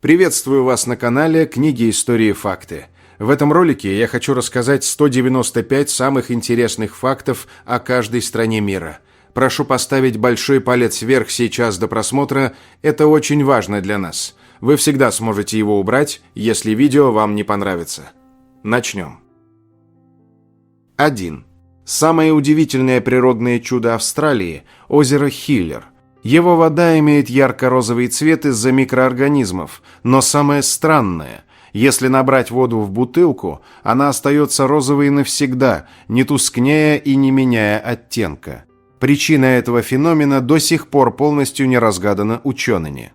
Приветствую вас на канале «Книги, истории, факты». В этом ролике я хочу рассказать 195 самых интересных фактов о каждой стране мира. Прошу поставить большой палец вверх сейчас до просмотра, это очень важно для нас. Вы всегда сможете его убрать, если видео вам не понравится. Начнем. 1. Самое удивительное природное чудо Австралии – озеро Хиллер. Его вода имеет ярко-розовый цвет из-за микроорганизмов, но самое странное – если набрать воду в бутылку, она остается розовой навсегда, не тускнея и не меняя оттенка. Причина этого феномена до сих пор полностью не разгадана учеными.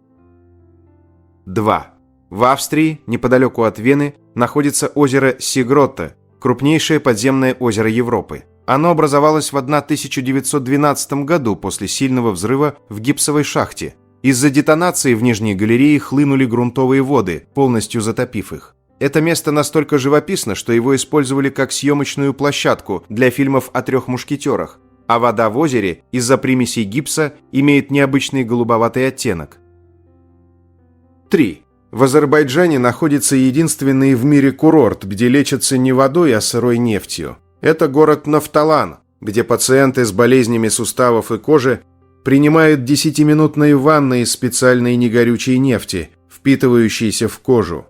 2. В Австрии, неподалеку от Вены, находится озеро Сигротта, крупнейшее подземное озеро Европы. Оно образовалось в 1912 году после сильного взрыва в гипсовой шахте. Из-за детонации в Нижней галерее хлынули грунтовые воды, полностью затопив их. Это место настолько живописно, что его использовали как съемочную площадку для фильмов о трех мушкетерах, а вода в озере из-за примесей гипса имеет необычный голубоватый оттенок. 3. В Азербайджане находится единственный в мире курорт, где лечатся не водой, а сырой нефтью. Это город Нафталан, где пациенты с болезнями суставов и кожи принимают 10-минутные ванны из специальной негорючей нефти, впитывающейся в кожу.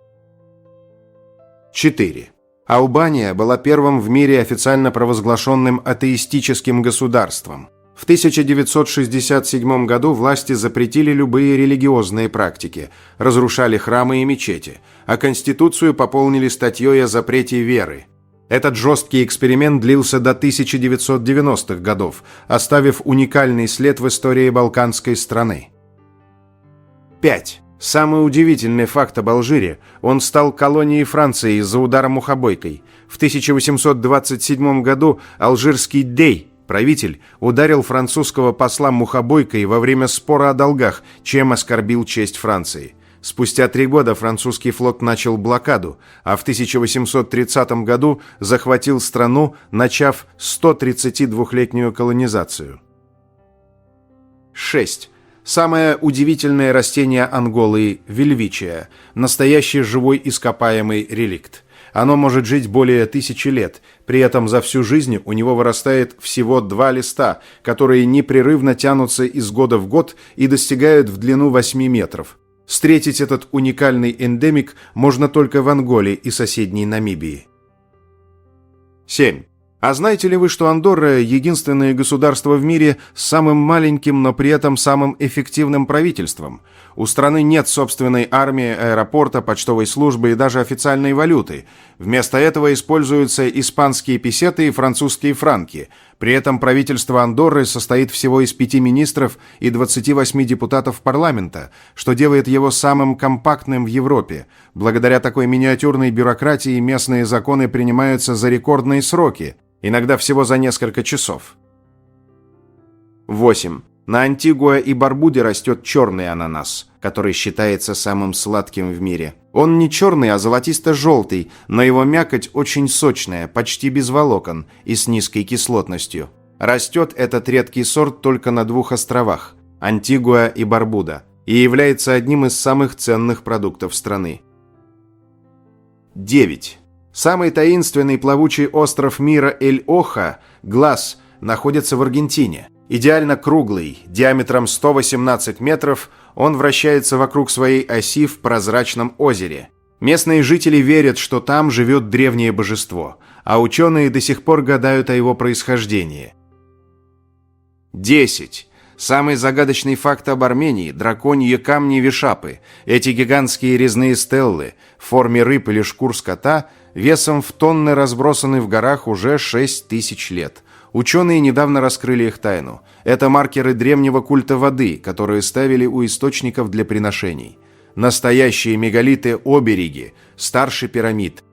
4. Албания была первым в мире официально провозглашенным атеистическим государством. В 1967 году власти запретили любые религиозные практики, разрушали храмы и мечети, а Конституцию пополнили статьей о запрете веры. Этот жесткий эксперимент длился до 1990-х годов, оставив уникальный след в истории балканской страны. 5. Самый удивительный факт об Алжире – он стал колонией Франции из-за удара мухобойкой. В 1827 году алжирский Dey, правитель, ударил французского посла мухобойкой во время спора о долгах, чем оскорбил честь Франции. Спустя 3 года французский флот начал блокаду, а в 1830 году захватил страну, начав 132-летнюю колонизацию. 6. Самое удивительное растение Анголы – вельвичия, настоящий живой ископаемый реликт. Оно может жить более 1000 лет, при этом за всю жизнь у него вырастает всего 2 листа, которые непрерывно тянутся из года в год и достигают в длину 8 метров. Встретить этот уникальный эндемик можно только в Анголе и соседней Намибии. 7. А знаете ли вы, что Андорра – единственное государство в мире с самым маленьким, но при этом самым эффективным правительством? У страны нет собственной армии, аэропорта, почтовой службы и даже официальной валюты. Вместо этого используются испанские песеты и французские франки. При этом правительство Андорры состоит всего из 5 министров и 28 депутатов парламента, что делает его самым компактным в Европе. Благодаря такой миниатюрной бюрократии местные законы принимаются за рекордные сроки, иногда всего за несколько часов. 8. На Антигуа и Барбуде растет черный ананас, который считается самым сладким в мире. Он не черный, а золотисто-желтый, но его мякоть очень сочная, почти без волокон и с низкой кислотностью. Растет этот редкий сорт только на 2 островах – Антигуа и Барбуда, и является одним из самых ценных продуктов страны. 9. Самый таинственный плавучий остров мира Эль-Оха, Глаз, находится в Аргентине. Идеально круглый, диаметром 118 метров, он вращается вокруг своей оси в прозрачном озере. Местные жители верят, что там живет древнее божество, а ученые до сих пор гадают о его происхождении. 10. Самый загадочный факт об Армении – драконьи камни Вишапы. Эти гигантские резные стеллы в форме рыб или шкур скота весом в тонны разбросаны в горах уже 6000 лет. Ученые недавно раскрыли их тайну. Это маркеры древнего культа воды, которые ставили у источников для приношений. Настоящие мегалиты-обереги, старше пирамид.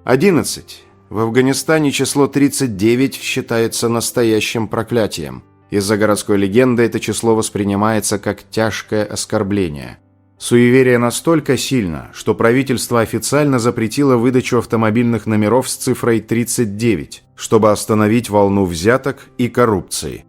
11. В Афганистане число 39 считается настоящим проклятием. Из-за городской легенды это число воспринимается как тяжкое оскорбление. Суеверие настолько сильно, что правительство официально запретило выдачу автомобильных номеров с цифрой 39, чтобы остановить волну взяток и коррупции.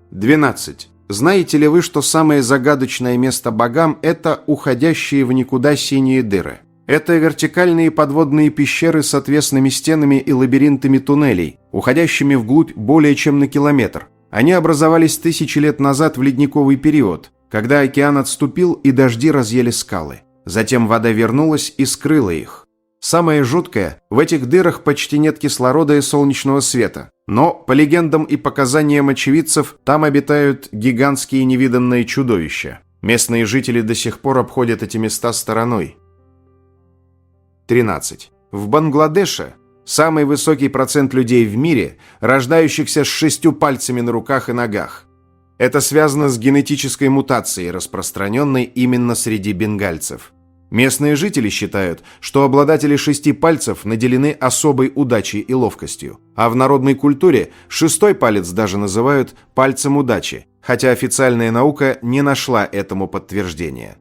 12. Знаете ли вы, что самое загадочное место богам – это уходящие в никуда синие дыры? Это вертикальные подводные пещеры с отвесными стенами и лабиринтами туннелей, уходящими вглубь более чем на километр. Они образовались тысячи лет назад в ледниковый период, когда океан отступил и дожди разъели скалы. Затем вода вернулась и скрыла их. Самое жуткое – в этих дырах почти нет кислорода и солнечного света. Но, по легендам и показаниям очевидцев, там обитают гигантские невиданные чудовища. Местные жители до сих пор обходят эти места стороной. 13. В Бангладеше самый высокий процент людей в мире, рождающихся с 6 пальцами на руках и ногах. Это связано с генетической мутацией, распространенной именно среди бенгальцев. Местные жители считают, что обладатели 6 пальцев наделены особой удачей и ловкостью, а в народной культуре 6-й палец даже называют пальцем удачи, хотя официальная наука не нашла этому подтверждения.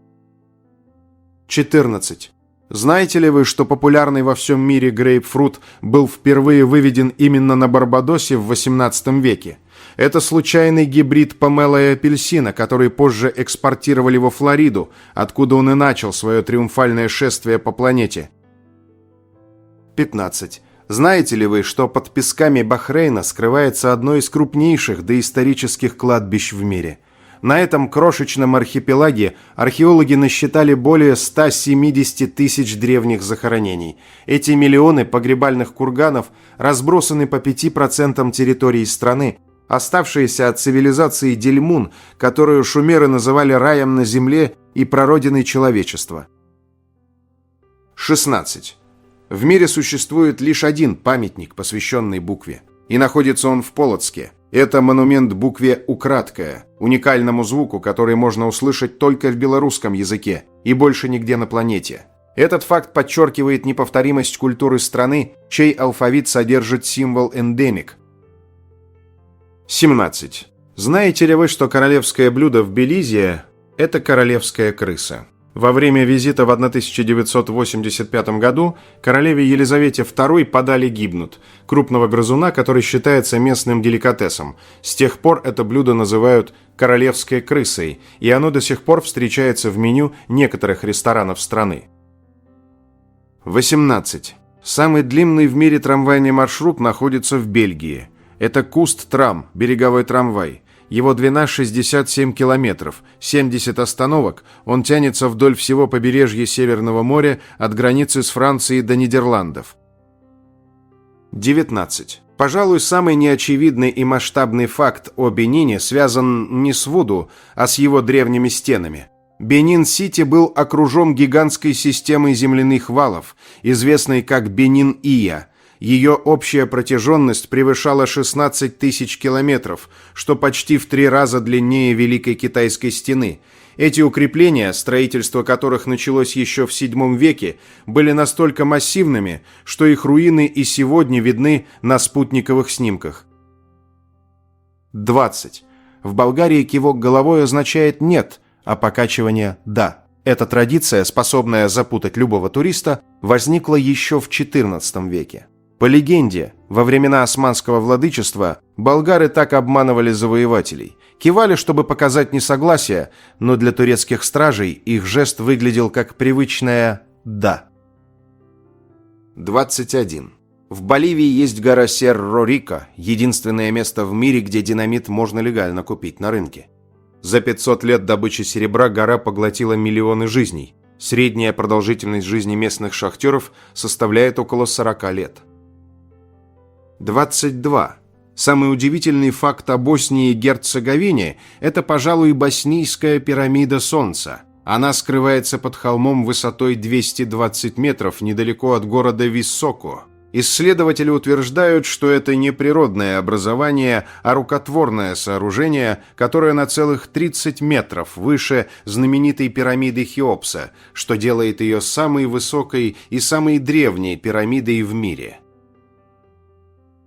14. Знаете ли вы, что популярный во всем мире грейпфрут был впервые выведен именно на Барбадосе в XVIII веке? Это случайный гибрид помело и апельсина, который позже экспортировали во Флориду, откуда он и начал свое триумфальное шествие по планете. 15. Знаете ли вы, что под песками Бахрейна скрывается одно из крупнейших доисторических кладбищ в мире? На этом крошечном архипелаге археологи насчитали более 170 тысяч древних захоронений. Эти миллионы погребальных курганов разбросаны по 5% территории страны, оставшиеся от цивилизации Дельмун, которую шумеры называли раем на земле и прародиной человечества. 16. В мире существует лишь один памятник, посвященный букве. И находится он в Полоцке. Это монумент букве «Украткая», уникальному звуку, который можно услышать только в белорусском языке и больше нигде на планете. Этот факт подчеркивает неповторимость культуры страны, чей алфавит содержит символ эндемик. 17. Знаете ли вы, что королевское блюдо в Белизе – это королевская крыса? Во время визита в 1985 году королеве Елизавете II подали гибнут – крупного грызуна, который считается местным деликатесом. С тех пор это блюдо называют королевской крысой, и оно до сих пор встречается в меню некоторых ресторанов страны. 18. Самый длинный в мире трамвайный маршрут находится в Бельгии. Это Куст-Трам, береговой трамвай. Его длина 67 километров, 70 остановок, он тянется вдоль всего побережья Северного моря от границы с Францией до Нидерландов. 19. Пожалуй, самый неочевидный и масштабный факт о Бенине связан не с Вуду, а с его древними стенами. Бенин-Сити был окружен гигантской системой земляных валов, известной как Бенин-Ия. Ее общая протяженность превышала 16 тысяч километров, что почти в 3 раза длиннее Великой Китайской стены. Эти укрепления, строительство которых началось еще в VII веке, были настолько массивными, что их руины и сегодня видны на спутниковых снимках. 20. В Болгарии кивок головой означает «нет», а покачивание «да». Эта традиция, способная запутать любого туриста, возникла еще в XIV веке. По легенде, во времена османского владычества болгары так обманывали завоевателей. Кивали, чтобы показать несогласие, но для турецких стражей их жест выглядел как привычное «да». 21. В Боливии есть гора Серро-Рико, единственное место в мире, где динамит можно легально купить на рынке. За 500 лет добычи серебра гора поглотила миллионы жизней. Средняя продолжительность жизни местных шахтеров составляет около 40 лет. 22. Самый удивительный факт о Боснии и Герцеговине – это, пожалуй, боснийская пирамида Солнца. Она скрывается под холмом высотой 220 метров недалеко от города Високо. Исследователи утверждают, что это не природное образование, а рукотворное сооружение, которое на целых 30 метров выше знаменитой пирамиды Хеопса, что делает ее самой высокой и самой древней пирамидой в мире.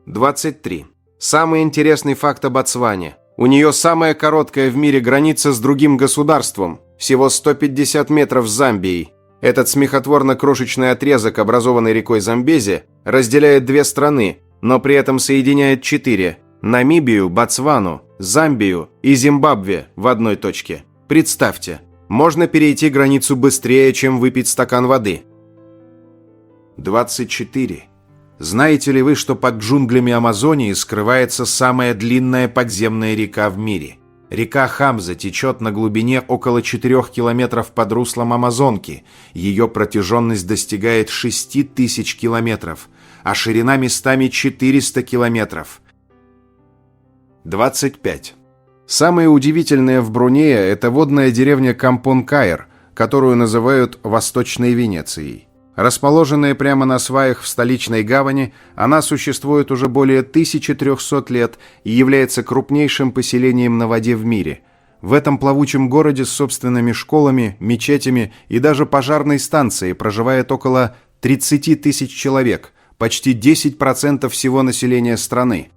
23. Самый интересный факт о Ботсване. У нее самая короткая в мире граница с другим государством, всего 150 метров с Замбией. Этот смехотворно-крошечный отрезок, образованный рекой Замбези, разделяет 2 страны, но при этом соединяет 4 – Намибию, Ботсвану, Замбию и Зимбабве в одной точке. Представьте, можно перейти границу быстрее, чем выпить стакан воды. 24. Знаете ли вы, что под джунглями Амазонии скрывается самая длинная подземная река в мире? Река Хамза течет на глубине около 4 километров под руслом Амазонки. Ее протяженность достигает 6000 километров, а ширина местами 400 километров. 25. Самое удивительное в Брунее – это водная деревня Кампун-Каир, которую называют Восточной Венецией. Расположенная прямо на сваях в столичной гавани, она существует уже более 1300 лет и является крупнейшим поселением на воде в мире. В этом плавучем городе с собственными школами, мечетями и даже пожарной станцией проживает около 30 тысяч человек, почти 10% всего населения страны.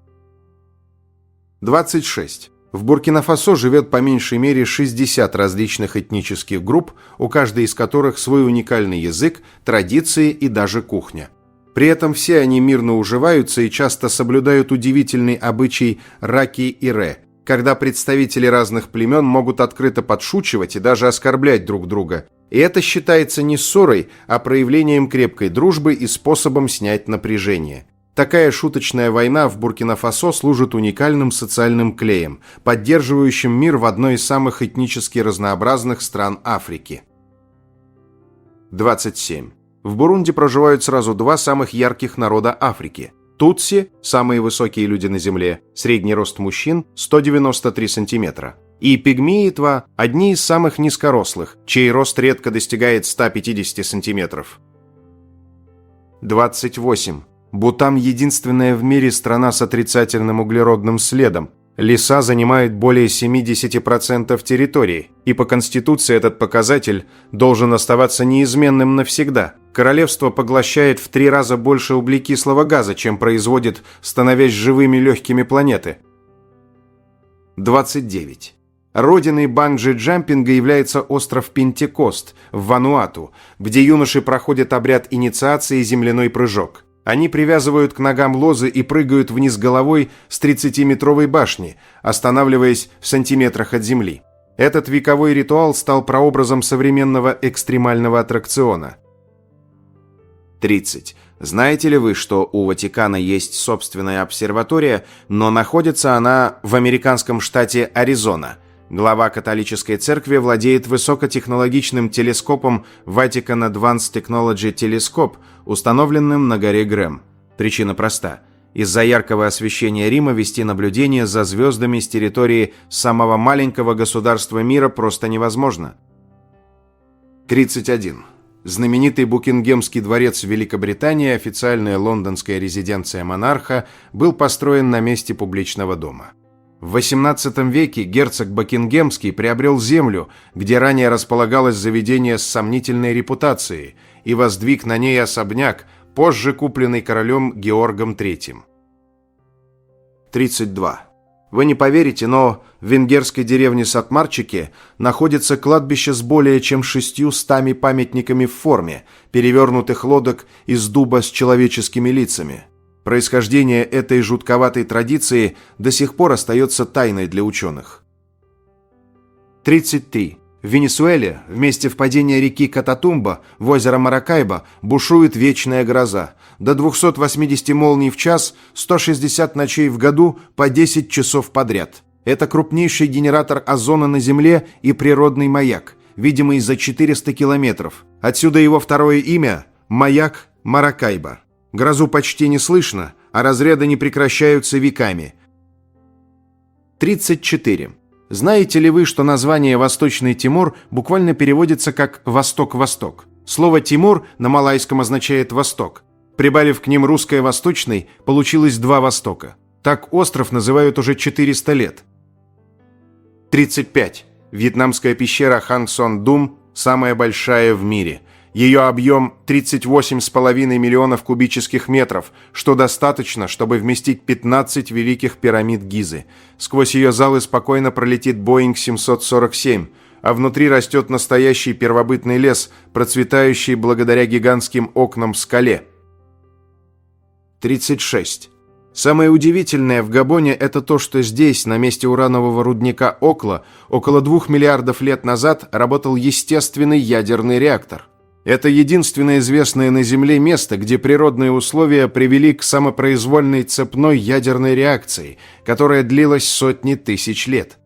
26. В Буркина-Фасо живет по меньшей мере 60 различных этнических групп, у каждой из которых свой уникальный язык, традиции и даже кухня. При этом все они мирно уживаются и часто соблюдают удивительный обычай раки и ре, когда представители разных племен могут открыто подшучивать и даже оскорблять друг друга. И это считается не ссорой, а проявлением крепкой дружбы и способом снять напряжение. Такая шуточная война в Буркина-Фасо служит уникальным социальным клеем, поддерживающим мир в одной из самых этнически разнообразных стран Африки. 27. В Бурунди проживают сразу два самых ярких народа Африки. Тутси – самые высокие люди на земле, средний рост мужчин – 193 сантиметра. И пигмеи-тва – одни из самых низкорослых, чей рост редко достигает 150 сантиметров. 28. Бутан – единственная в мире страна с отрицательным углеродным следом. Леса занимают более 70% территории, и по Конституции этот показатель должен оставаться неизменным навсегда. Королевство поглощает в 3 раза больше углекислого газа, чем производит, становясь живыми легкими планеты. 29. Родиной банджи-джампинга является остров Пентекост в Вануату, где юноши проходят обряд инициации земляной прыжок. Они привязывают к ногам лозы и прыгают вниз головой с 30-метровой башни, останавливаясь в сантиметрах от земли. Этот вековой ритуал стал прообразом современного экстремального аттракциона. 30. Знаете ли вы, что у Ватикана есть собственная обсерватория, но находится она в американском штате Аризона? Глава католической церкви владеет высокотехнологичным телескопом Vatican Advanced Technology Telescope, установленным на горе Грэм. Причина проста. Из-за яркого освещения Рима вести наблюдение за звездами с территории самого маленького государства мира просто невозможно. 31. Знаменитый Букингемский дворец в Великобритании, официальная лондонская резиденция монарха, был построен на месте публичного дома. В XVIII веке герцог Букингемский приобрел землю, где ранее располагалось заведение с сомнительной репутацией, и воздвиг на ней особняк, позже купленный королем Георгом III. 32. Вы не поверите, но в венгерской деревне Сатмарчике находится кладбище с более чем 600 памятниками в форме, перевернутых лодок из дуба с человеческими лицами. Происхождение этой жутковатой традиции до сих пор остается тайной для ученых. 33. В Венесуэле в месте впадения реки Кататумба в озеро Маракайбо бушует вечная гроза. До 280 молний в час, 160 ночей в году по 10 часов подряд. Это крупнейший генератор озона на Земле и природный маяк, видимый за 400 километров. Отсюда его второе имя – маяк Маракайбо. Грозу почти не слышно, а разряды не прекращаются веками. 34. Знаете ли вы, что название Восточный Тимор буквально переводится как «Восток-Восток»? Слово «Тимур» на малайском означает «Восток». Прибавив к ним русское «Восточный», получилось два Востока. Так остров называют уже 400 лет. 35. Вьетнамская пещера Хang Son Dum самая большая в мире. Ее объем 38,5 миллионов кубических метров, что достаточно, чтобы вместить 15 великих пирамид Гизы. Сквозь ее залы спокойно пролетит Боинг 747, а внутри растет настоящий первобытный лес, процветающий благодаря гигантским окнам в скале. 36. Самое удивительное в Габоне – это то, что здесь, на месте уранового рудника Окла, около 2 миллиардов лет назад работал естественный ядерный реактор. Это единственное известное на Земле место, где природные условия привели к самопроизвольной цепной ядерной реакции, которая длилась сотни тысяч лет.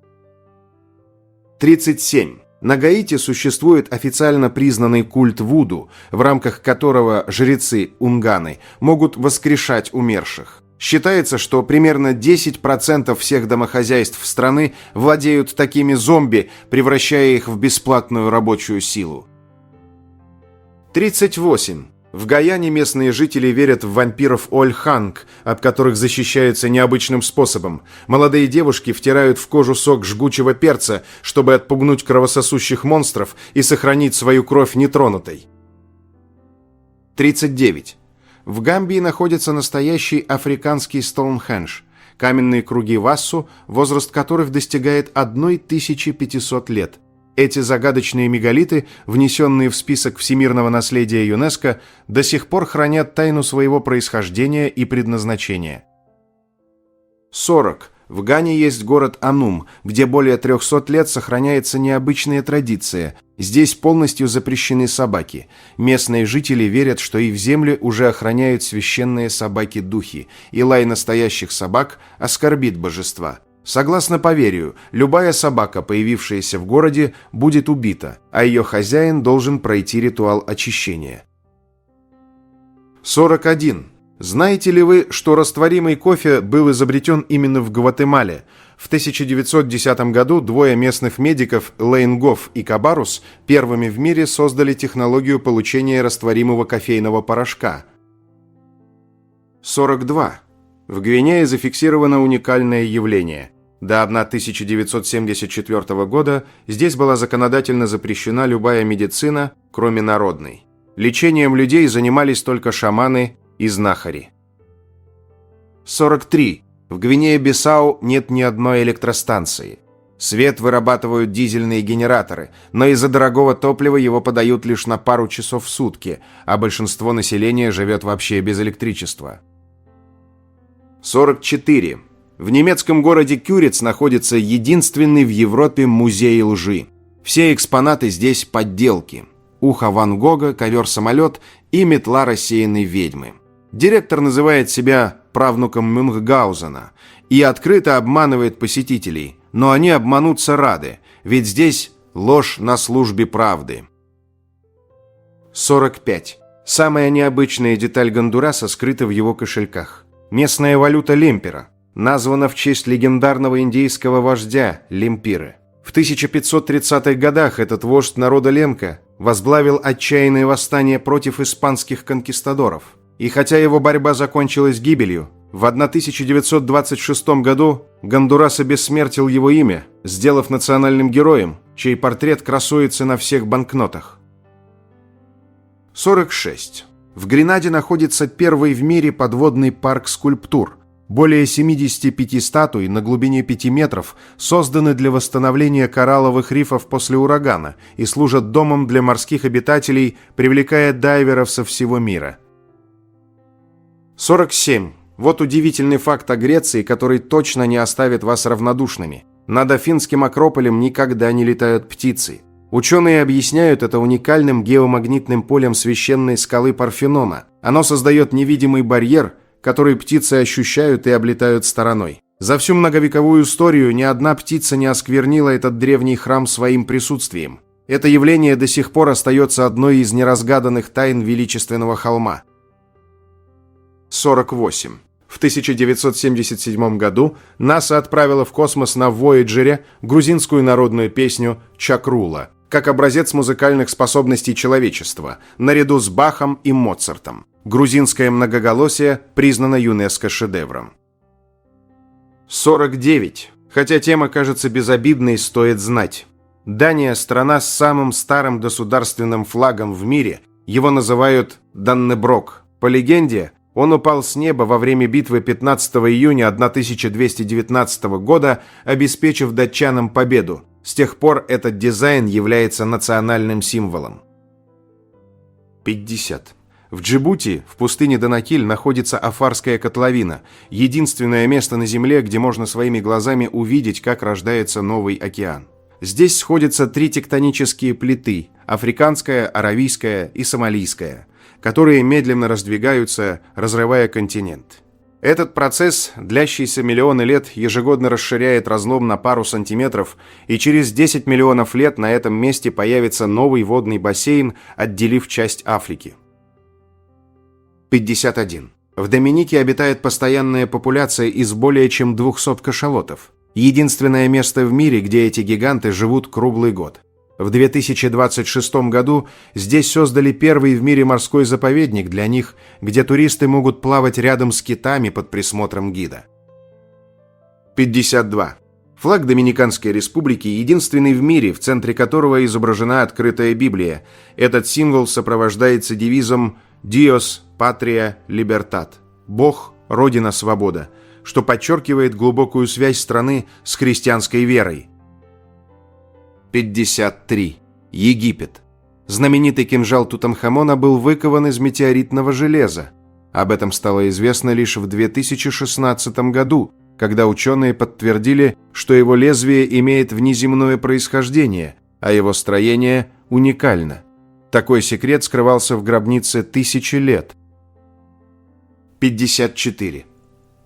37. На Гаити существует официально признанный культ Вуду, в рамках которого жрецы унганы могут воскрешать умерших. Считается, что примерно 10% всех домохозяйств страны владеют такими зомби, превращая их в бесплатную рабочую силу. 38. В Гаяне местные жители верят в вампиров Ольханг, от которых защищаются необычным способом. Молодые девушки втирают в кожу сок жгучего перца, чтобы отпугнуть кровососущих монстров и сохранить свою кровь нетронутой. 39. В Гамбии находится настоящий африканский Стоунхендж, каменные круги Вассу, возраст которых достигает 1500 лет. Эти загадочные мегалиты, внесенные в список всемирного наследия ЮНЕСКО, до сих пор хранят тайну своего происхождения и предназначения. 40. В Гане есть город Анум, где более 300 лет сохраняется необычная традиция. Здесь полностью запрещены собаки. Местные жители верят, что и в земле уже охраняют священные собаки-духи, и лай настоящих собак оскорбит божества. Согласно поверью, любая собака, появившаяся в городе, будет убита, а ее хозяин должен пройти ритуал очищения. 41. Знаете ли вы, что растворимый кофе был изобретен именно в Гватемале? В 1910 году двое местных медиков, Лейн Гофф и Кабарус, первыми в мире создали технологию получения растворимого кофейного порошка. 42. В Гвинее зафиксировано уникальное явление. До 1974 года здесь была законодательно запрещена любая медицина, кроме народной. Лечением людей занимались только шаманы и знахари. 43. В Гвинее-Бисау нет ни одной электростанции. Свет вырабатывают дизельные генераторы, но из-за дорогого топлива его подают лишь на пару часов в сутки, а большинство населения живет вообще без электричества. 44. В немецком городе Кюриц находится единственный в Европе музей лжи. Все экспонаты здесь подделки. Ухо Ван Гога, ковер-самолет и метла рассеянной ведьмы. Директор называет себя правнуком Мюнхгаузена и открыто обманывает посетителей, но они обмануться рады, ведь здесь ложь на службе правды. 45. Самая необычная деталь Гондураса скрыта в его кошельках. Местная валюта лемпера, названа в честь легендарного индейского вождя Лемпиры. В 1530-х годах этот вождь народа Ленка возглавил отчаянное восстание против испанских конкистадоров. И хотя его борьба закончилась гибелью, в 1926 году Гондурас обессмертил его имя, сделав национальным героем, чей портрет красуется на всех банкнотах. 46. В Гренаде находится первый в мире подводный парк скульптур. Более 75 статуй на глубине 5 метров созданы для восстановления коралловых рифов после урагана и служат домом для морских обитателей, привлекая дайверов со всего мира. 47. Вот удивительный факт о Греции, который точно не оставит вас равнодушными. Над Афинским Акрополем никогда не летают птицы. Ученые объясняют это уникальным геомагнитным полем священной скалы Парфенона. Оно создает невидимый барьер, который птицы ощущают и облетают стороной. За всю многовековую историю ни одна птица не осквернила этот древний храм своим присутствием. Это явление до сих пор остается одной из неразгаданных тайн величественного холма. 48. В 1977 году НАСА отправила в космос на Вояджере грузинскую народную песню «Чакрула» как образец музыкальных способностей человечества, наряду с Бахом и Моцартом. Грузинское многоголосие признано ЮНЕСКО шедевром. 49. Хотя тема кажется безобидной, стоит знать. Дания – страна с самым старым государственным флагом в мире. Его называют Даннеброг. По легенде, он упал с неба во время битвы 15 июня 1219 года, обеспечив датчанам победу. С тех пор этот дизайн является национальным символом. 50. В Джибути, в пустыне Данакиль, находится Афарская котловина, единственное место на Земле, где можно своими глазами увидеть, как рождается новый океан. Здесь сходятся три тектонические плиты – африканская, аравийская и сомалийская, которые медленно раздвигаются, разрывая континент. Этот процесс, длящийся миллионы лет, ежегодно расширяет разлом на пару сантиметров, и через 10 миллионов лет на этом месте появится новый водный бассейн, отделив часть Африки. 51. В Доминике обитает постоянная популяция из более чем 200 кашалотов. Единственное место в мире, где эти гиганты живут круглый год. В 2026 году здесь создали первый в мире морской заповедник для них, где туристы могут плавать рядом с китами под присмотром гида. 52. Флаг Доминиканской Республики единственный в мире, в центре которого изображена открытая Библия. Этот символ сопровождается девизом «Dios Patria Libertad» – «Бог, Родина, Свобода», что подчеркивает глубокую связь страны с христианской верой. 53. Египет. Знаменитый кинжал Тутанхамона был выкован из метеоритного железа. Об этом стало известно лишь в 2016 году, когда ученые подтвердили, что его лезвие имеет внеземное происхождение, а его строение уникально. Такой секрет скрывался в гробнице тысячи лет. 54.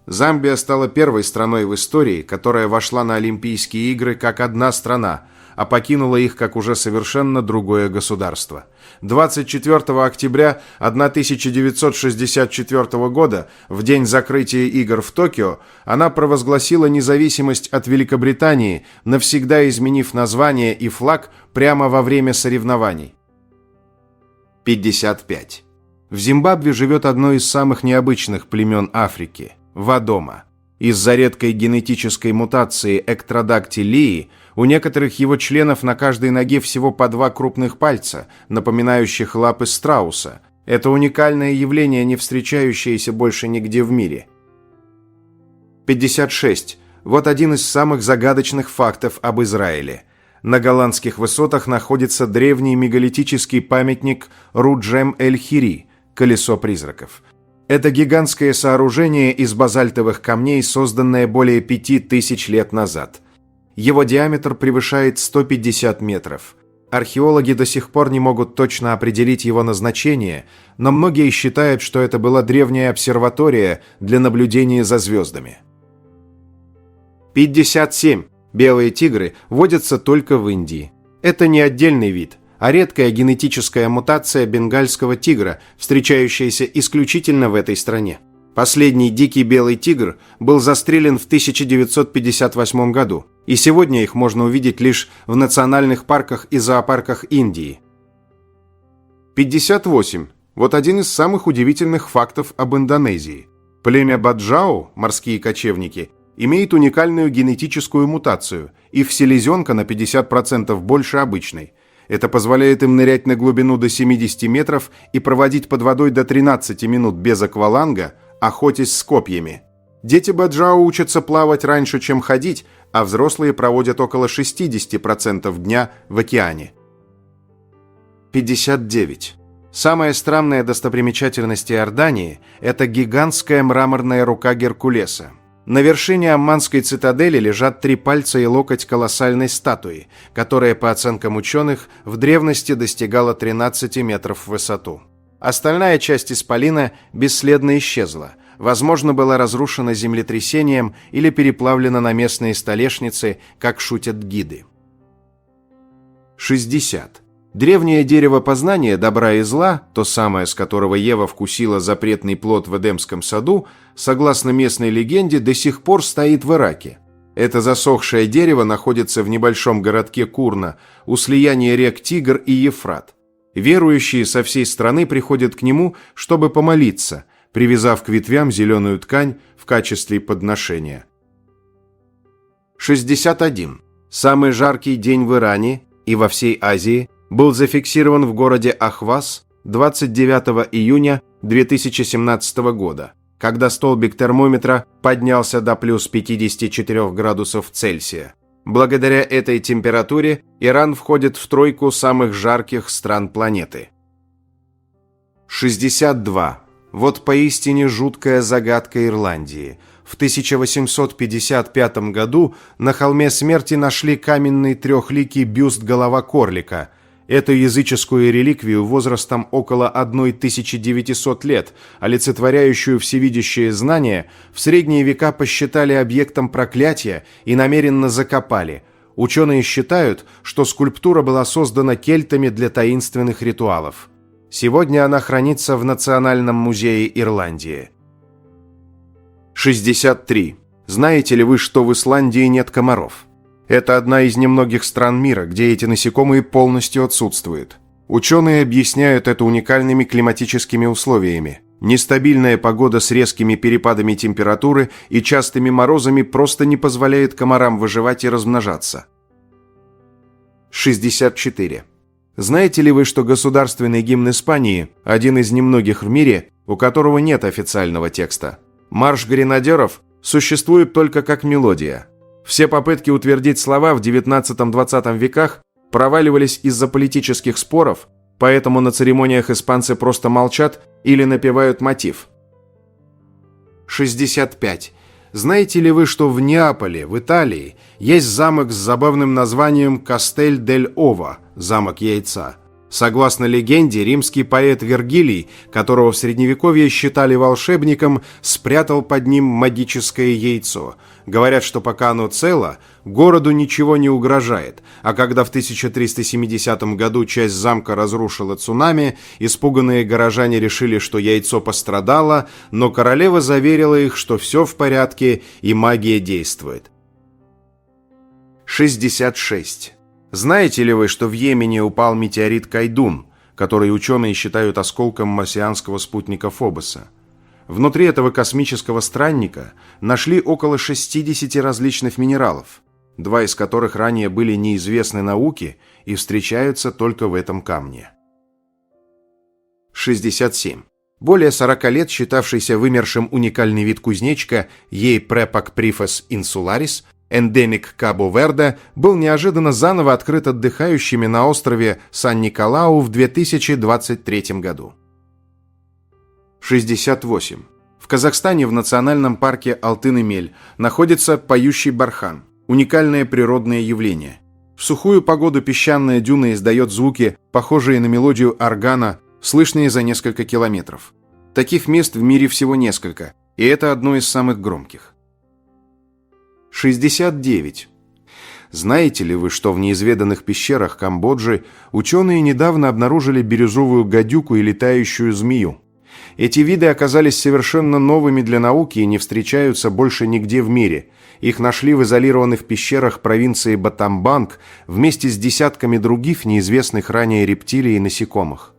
Замбия стала первой страной в истории, которая вошла на Олимпийские игры как одна страна, а покинула их как уже совершенно другое государство. 24 октября 1964 года, в день закрытия игр в Токио, она провозгласила независимость от Великобритании, навсегда изменив название и флаг прямо во время соревнований. 55. В Зимбабве живет одно из самых необычных племен Африки – Вадома. Из-за редкой генетической мутации эктродактилии у некоторых его членов на каждой ноге всего по 2 крупных пальца, напоминающих лапы страуса. Это уникальное явление, не встречающееся больше нигде в мире. 56. Вот один из самых загадочных фактов об Израиле. На голландских высотах находится древний мегалитический памятник Руджем-эль-Хири – «Колесо призраков». Это гигантское сооружение из базальтовых камней, созданное более 5000 лет назад. Его диаметр превышает 150 метров. Археологи до сих пор не могут точно определить его назначение, но многие считают, что это была древняя обсерватория для наблюдения за звездами. 57. Белые тигры водятся только в Индии. Это не отдельный вид, а редкая генетическая мутация бенгальского тигра, встречающаяся исключительно в этой стране. Последний дикий белый тигр был застрелен в 1958 году, и сегодня их можно увидеть лишь в национальных парках и зоопарках Индии. 58. Вот один из самых удивительных фактов об Индонезии. Племя Баджау, морские кочевники, имеет уникальную генетическую мутацию, их селезенка на 50% больше обычной. Это позволяет им нырять на глубину до 70 метров и проводить под водой до 13 минут без акваланга, охотясь с копьями. Дети Баджао учатся плавать раньше, чем ходить, а взрослые проводят около 60% дня в океане. 59. Самая странная достопримечательность Иордании – это гигантская мраморная рука Геркулеса. На вершине Амманской цитадели лежат 3 пальца и локоть колоссальной статуи, которая, по оценкам ученых, в древности достигала 13 метров в высоту. Остальная часть исполина бесследно исчезла, возможно, была разрушена землетрясением или переплавлена на местные столешницы, как шутят гиды. 60. Древнее дерево познания добра и зла, то самое, с которого Ева вкусила запретный плод в Эдемском саду, согласно местной легенде, до сих пор стоит в Ираке. Это засохшее дерево находится в небольшом городке Курна, у слияния рек Тигр и Ефрат. Верующие со всей страны приходят к нему, чтобы помолиться, привязав к ветвям зеленую ткань в качестве подношения. 61. Самый жаркий день в Иране и во всей Азии был зафиксирован в городе Ахваз 29 июня 2017 года, когда столбик термометра поднялся до плюс 54 градусов Цельсия. Благодаря этой температуре Иран входит в тройку самых жарких стран планеты. 62. Вот поистине жуткая загадка Ирландии. В 1855 году на холме смерти нашли каменный трехликий бюст голова Корлика. Эту языческую реликвию возрастом около 1900 лет, олицетворяющую всевидящее знание, в средние века посчитали объектом проклятия и намеренно закопали. Ученые считают, что скульптура была создана кельтами для таинственных ритуалов. Сегодня она хранится в Национальном музее Ирландии. 63. Знаете ли вы, что в Исландии нет комаров? Это одна из немногих стран мира, где эти насекомые полностью отсутствуют. Ученые объясняют это уникальными климатическими условиями. Нестабильная погода с резкими перепадами температуры и частыми морозами просто не позволяет комарам выживать и размножаться. 64. Знаете ли вы, что государственный гимн Испании – один из немногих в мире, у которого нет официального текста? Марш гренадеров существует только как мелодия. Все попытки утвердить слова в XIX-XX веках проваливались из-за политических споров, поэтому на церемониях испанцы просто молчат или напевают мотив. 65. Знаете ли вы, что в Неаполе, в Италии, есть замок с забавным названием Кастель-дель-Ова – замок яйца? Согласно легенде, римский поэт Вергилий, которого в Средневековье считали волшебником, спрятал под ним магическое яйцо. Говорят, что пока оно цело, городу ничего не угрожает, а когда в 1370 году часть замка разрушила цунами, испуганные горожане решили, что яйцо пострадало, но королева заверила их, что все в порядке и магия действует. 66. Знаете ли вы, что в Йемене упал метеорит Кайдун, который ученые считают осколком марсианского спутника Фобоса? Внутри этого космического странника нашли около 60 различных минералов, 2 из которых ранее были неизвестны науке и встречаются только в этом камне. 67. Более 40 лет считавшийся вымершим уникальный вид кузнечка Ейпрепак-прифес инсуларис эндемик Кабо-Верде был неожиданно заново открыт отдыхающими на острове Сан-Николау в 2023 году. 68. В Казахстане в национальном парке Алтын-Эмель находится поющий бархан – уникальное природное явление. В сухую погоду песчаная дюна издает звуки, похожие на мелодию органа, слышные за несколько километров. Таких мест в мире всего несколько, и это одно из самых громких. 69. Знаете ли вы, что в неизведанных пещерах Камбоджи ученые недавно обнаружили бирюзовую гадюку и летающую змею? Эти виды оказались совершенно новыми для науки и не встречаются больше нигде в мире. Их нашли в изолированных пещерах провинции Батамбанг вместе с десятками других неизвестных ранее рептилий и насекомых.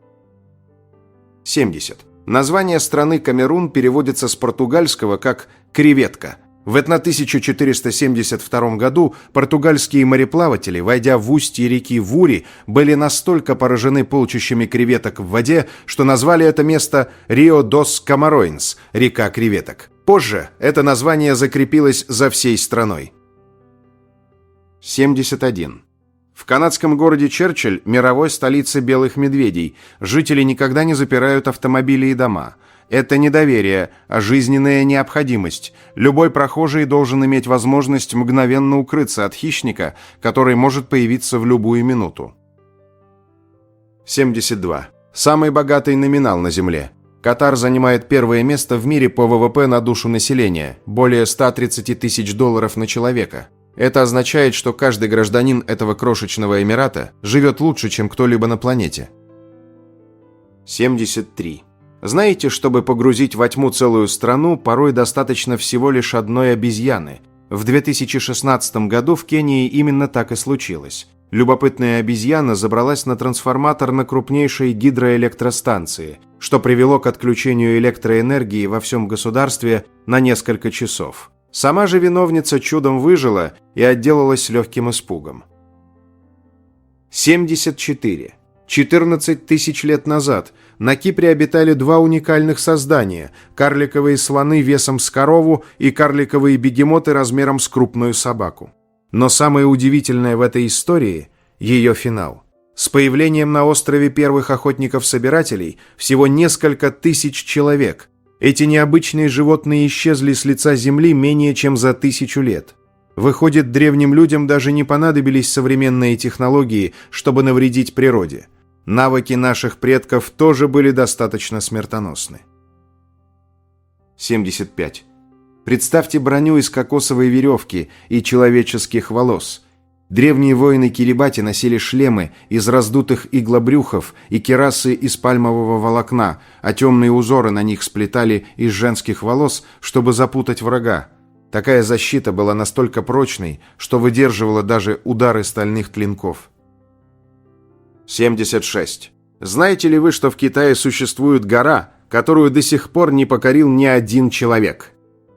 70. Название страны Камерун переводится с португальского как «креветка». В 1472 году португальские мореплаватели, войдя в устье реки Вури, были настолько поражены полчищами креветок в воде, что назвали это место Рио-дос-Камароинс – река креветок. Позже это название закрепилось за всей страной. 71. В канадском городе Черчилль, мировой столице белых медведей, жители никогда не запирают автомобили и дома. Это не доверие, а жизненная необходимость. Любой прохожий должен иметь возможность мгновенно укрыться от хищника, который может появиться в любую минуту. 72. Самый богатый номинал на Земле. Катар занимает первое место в мире по ВВП на душу населения, более 130 тысяч долларов на человека. Это означает, что каждый гражданин этого крошечного эмирата живет лучше, чем кто-либо на планете. 73. Знаете, чтобы погрузить во тьму целую страну, порой достаточно всего лишь одной обезьяны. В 2016 году в Кении именно так и случилось. Любопытная обезьяна забралась на трансформатор на крупнейшей гидроэлектростанции, что привело к отключению электроэнергии во всем государстве на несколько часов. Сама же виновница чудом выжила и отделалась легким испугом. 74. 14 тысяч лет назад на Кипре обитали 2 уникальных создания – карликовые слоны весом с корову и карликовые бегемоты размером с крупную собаку. Но самое удивительное в этой истории – ее финал. С появлением на острове первых охотников-собирателей всего несколько тысяч человек. Эти необычные животные исчезли с лица Земли менее чем за 1000 лет. Выходит, древним людям даже не понадобились современные технологии, чтобы навредить природе. Навыки наших предков тоже были достаточно смертоносны. 75. Представьте броню из кокосовой веревки и человеческих волос. Древние воины Кирибати носили шлемы из раздутых иглобрюхов и кирасы из пальмового волокна, а темные узоры на них сплетали из женских волос, чтобы запутать врага. Такая защита была настолько прочной, что выдерживала даже удары стальных клинков. 76. Знаете ли вы, что в Китае существует гора, которую до сих пор не покорил ни один человек?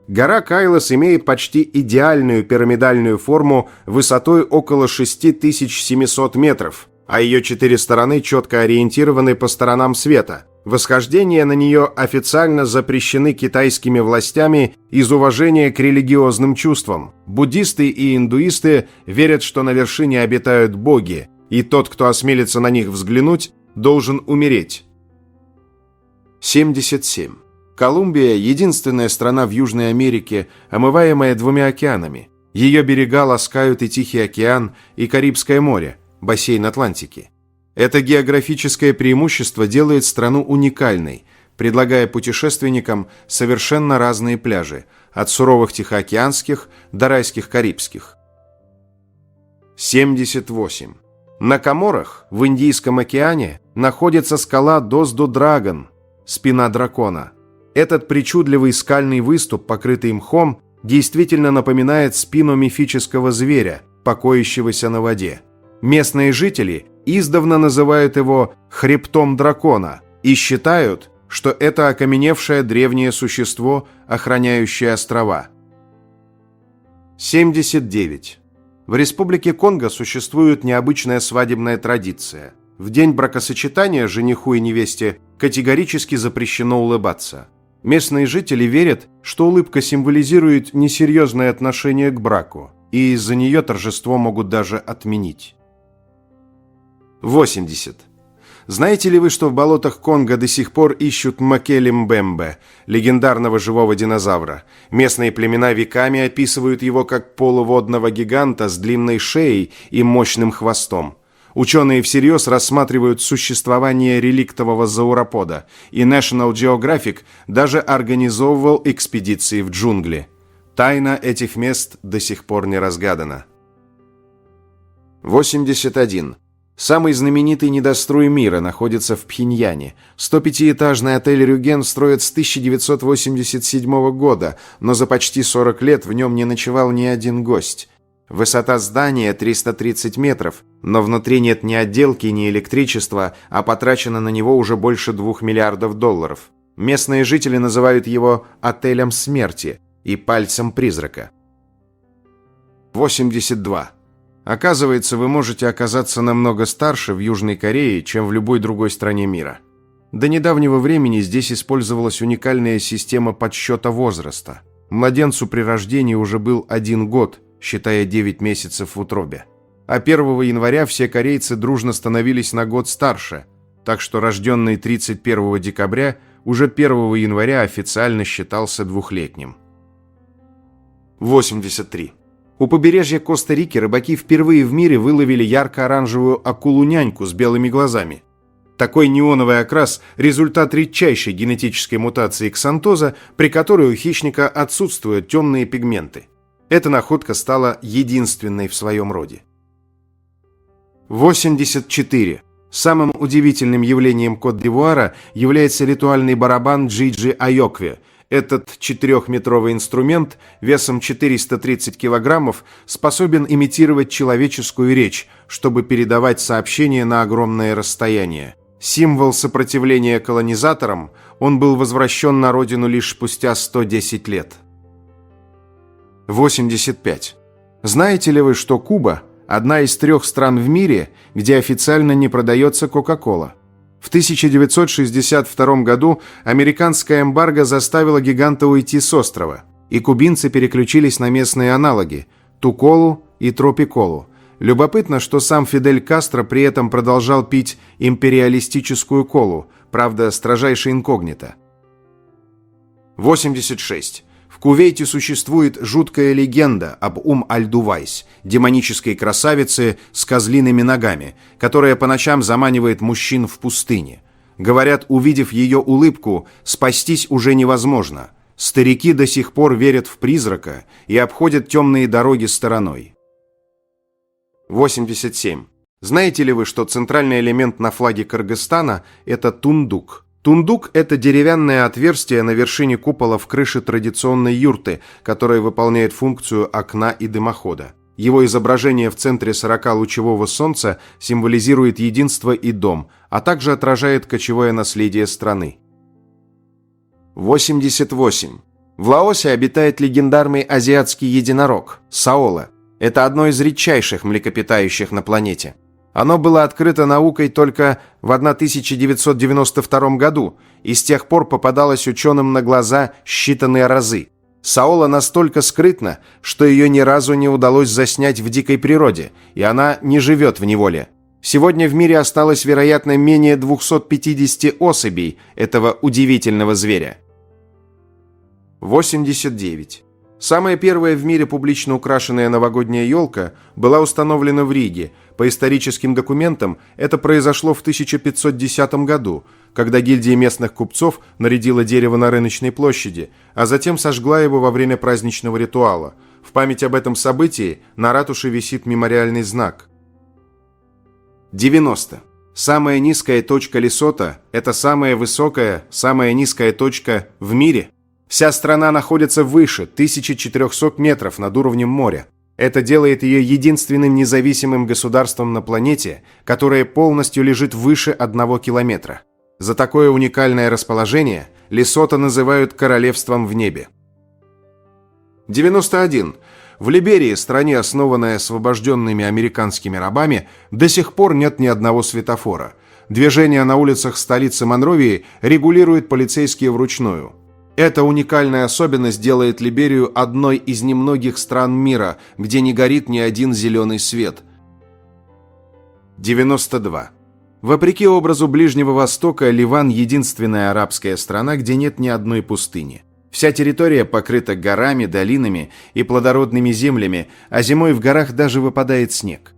Гора Кайлас имеет почти идеальную пирамидальную форму высотой около 6700 метров, а ее 4 стороны четко ориентированы по сторонам света. Восхождение на нее официально запрещены китайскими властями из уважения к религиозным чувствам. Буддисты и индуисты верят, что на вершине обитают боги, и тот, кто осмелится на них взглянуть, должен умереть. 77. Колумбия – единственная страна в Южной Америке, омываемая 2 океанами. Ее берега ласкают и Тихий океан, и Карибское море, бассейн Атлантики. Это географическое преимущество делает страну уникальной, предлагая путешественникам совершенно разные пляжи, от суровых тихоокеанских до райских карибских. 78. На Коморах, в Индийском океане, находится скала Доздо-Драгон, спина дракона. Этот причудливый скальный выступ, покрытый мхом, действительно напоминает спину мифического зверя, покоящегося на воде. Местные жители издавна называют его «хребтом дракона» и считают, что это окаменевшее древнее существо, охраняющее острова. 79. В Республике Конго существует необычная свадебная традиция. В день бракосочетания жениху и невесте категорически запрещено улыбаться. Местные жители верят, что улыбка символизирует несерьезное отношение к браку, и из-за нее торжество могут даже отменить. 80. Знаете ли вы, что в болотах Конго до сих пор ищут Макеле-Мбембе, легендарного живого динозавра? Местные племена веками описывают его как полуводного гиганта с длинной шеей и мощным хвостом. Ученые всерьез рассматривают существование реликтового зауропода, и National Geographic даже организовывал экспедиции в джунгли. Тайна этих мест до сих пор не разгадана. 81. Самый знаменитый недострой мира находится в Пхеньяне. 105-этажный отель «Рюген» строят с 1987 года, но за почти 40 лет в нем не ночевал ни один гость. Высота здания 330 метров, но внутри нет ни отделки, ни электричества, а потрачено на него уже больше $2 миллиардов. Местные жители называют его «отелем смерти» и «пальцем призрака». 82. Оказывается, вы можете оказаться намного старше в Южной Корее, чем в любой другой стране мира. До недавнего времени здесь использовалась уникальная система подсчета возраста. Младенцу при рождении уже был 1 год, считая 9 месяцев в утробе. А 1 января все корейцы дружно становились на год старше, так что рожденный 31 декабря уже 1 января официально считался 2-летним. 83. У побережья Коста-Рики рыбаки впервые в мире выловили ярко-оранжевую акулу-няньку с белыми глазами. Такой неоновый окрас – результат редчайшей генетической мутации ксантоза, при которой у хищника отсутствуют темные пигменты. Эта находка стала единственной в своем роде. 84. Самым удивительным явлением Кот-д'Ивуара является ритуальный барабан Джиджи-Айокве. Этот 4-метровый инструмент весом 430 килограммов способен имитировать человеческую речь, чтобы передавать сообщения на огромное расстояние. Символ сопротивления колонизаторам, он был возвращен на родину лишь спустя 110 лет. 85. Знаете ли вы, что Куба – одна из 3 стран в мире, где официально не продается Кока-Кола? В 1962 году американская эмбарго заставила гиганта уйти с острова, и кубинцы переключились на местные аналоги – Туколу и Тропиколу. Любопытно, что сам Фидель Кастро при этом продолжал пить империалистическую колу, правда, строжайше инкогнито. 86. В Кувейте существует жуткая легенда об Аль-Дувайс, демонической красавице с козлиными ногами, которая по ночам заманивает мужчин в пустыне. Говорят, увидев ее улыбку, спастись уже невозможно. Старики до сих пор верят в призрака и обходят темные дороги стороной. 87. Знаете ли вы, что центральный элемент на флаге Кыргызстана – это тундук? Тундук – это деревянное отверстие на вершине купола в крыше традиционной юрты, которое выполняет функцию окна и дымохода. Его изображение в центре 40-лучевого солнца символизирует единство и дом, а также отражает кочевое наследие страны. 88. В Лаосе обитает легендарный азиатский единорог – саола. Это одно из редчайших млекопитающих на планете. Оно было открыто наукой только в 1992 году и с тех пор попадалось ученым на глаза считанные разы. Саола настолько скрытна, что ее ни разу не удалось заснять в дикой природе, и она не живет в неволе. Сегодня в мире осталось, вероятно, менее 250 особей этого удивительного зверя. 89. Самая первая в мире публично украшенная новогодняя елка была установлена в Риге. По историческим документам это произошло в 1510 году, когда гильдия местных купцов нарядила дерево на рыночной площади, а затем сожгла его во время праздничного ритуала. В память об этом событии на ратуше висит мемориальный знак. 90. Самая низкая точка Лесото – это самая высокая, самая низкая точка в мире. Вся страна находится выше 1400 метров над уровнем моря. Это делает ее единственным независимым государством на планете, которое полностью лежит выше 1 километра. За такое уникальное расположение Лесото называют королевством в небе. 91. В Либерии, стране, основанной освобожденными американскими рабами, до сих пор нет ни одного светофора. Движение на улицах столицы Монровии регулируют полицейские вручную. Эта уникальная особенность делает Либерию одной из немногих стран мира, где не горит ни один зеленый свет. 92. Вопреки образу Ближнего Востока, Ливан – единственная арабская страна, где нет ни одной пустыни. Вся территория покрыта горами, долинами и плодородными землями, а зимой в горах даже выпадает снег.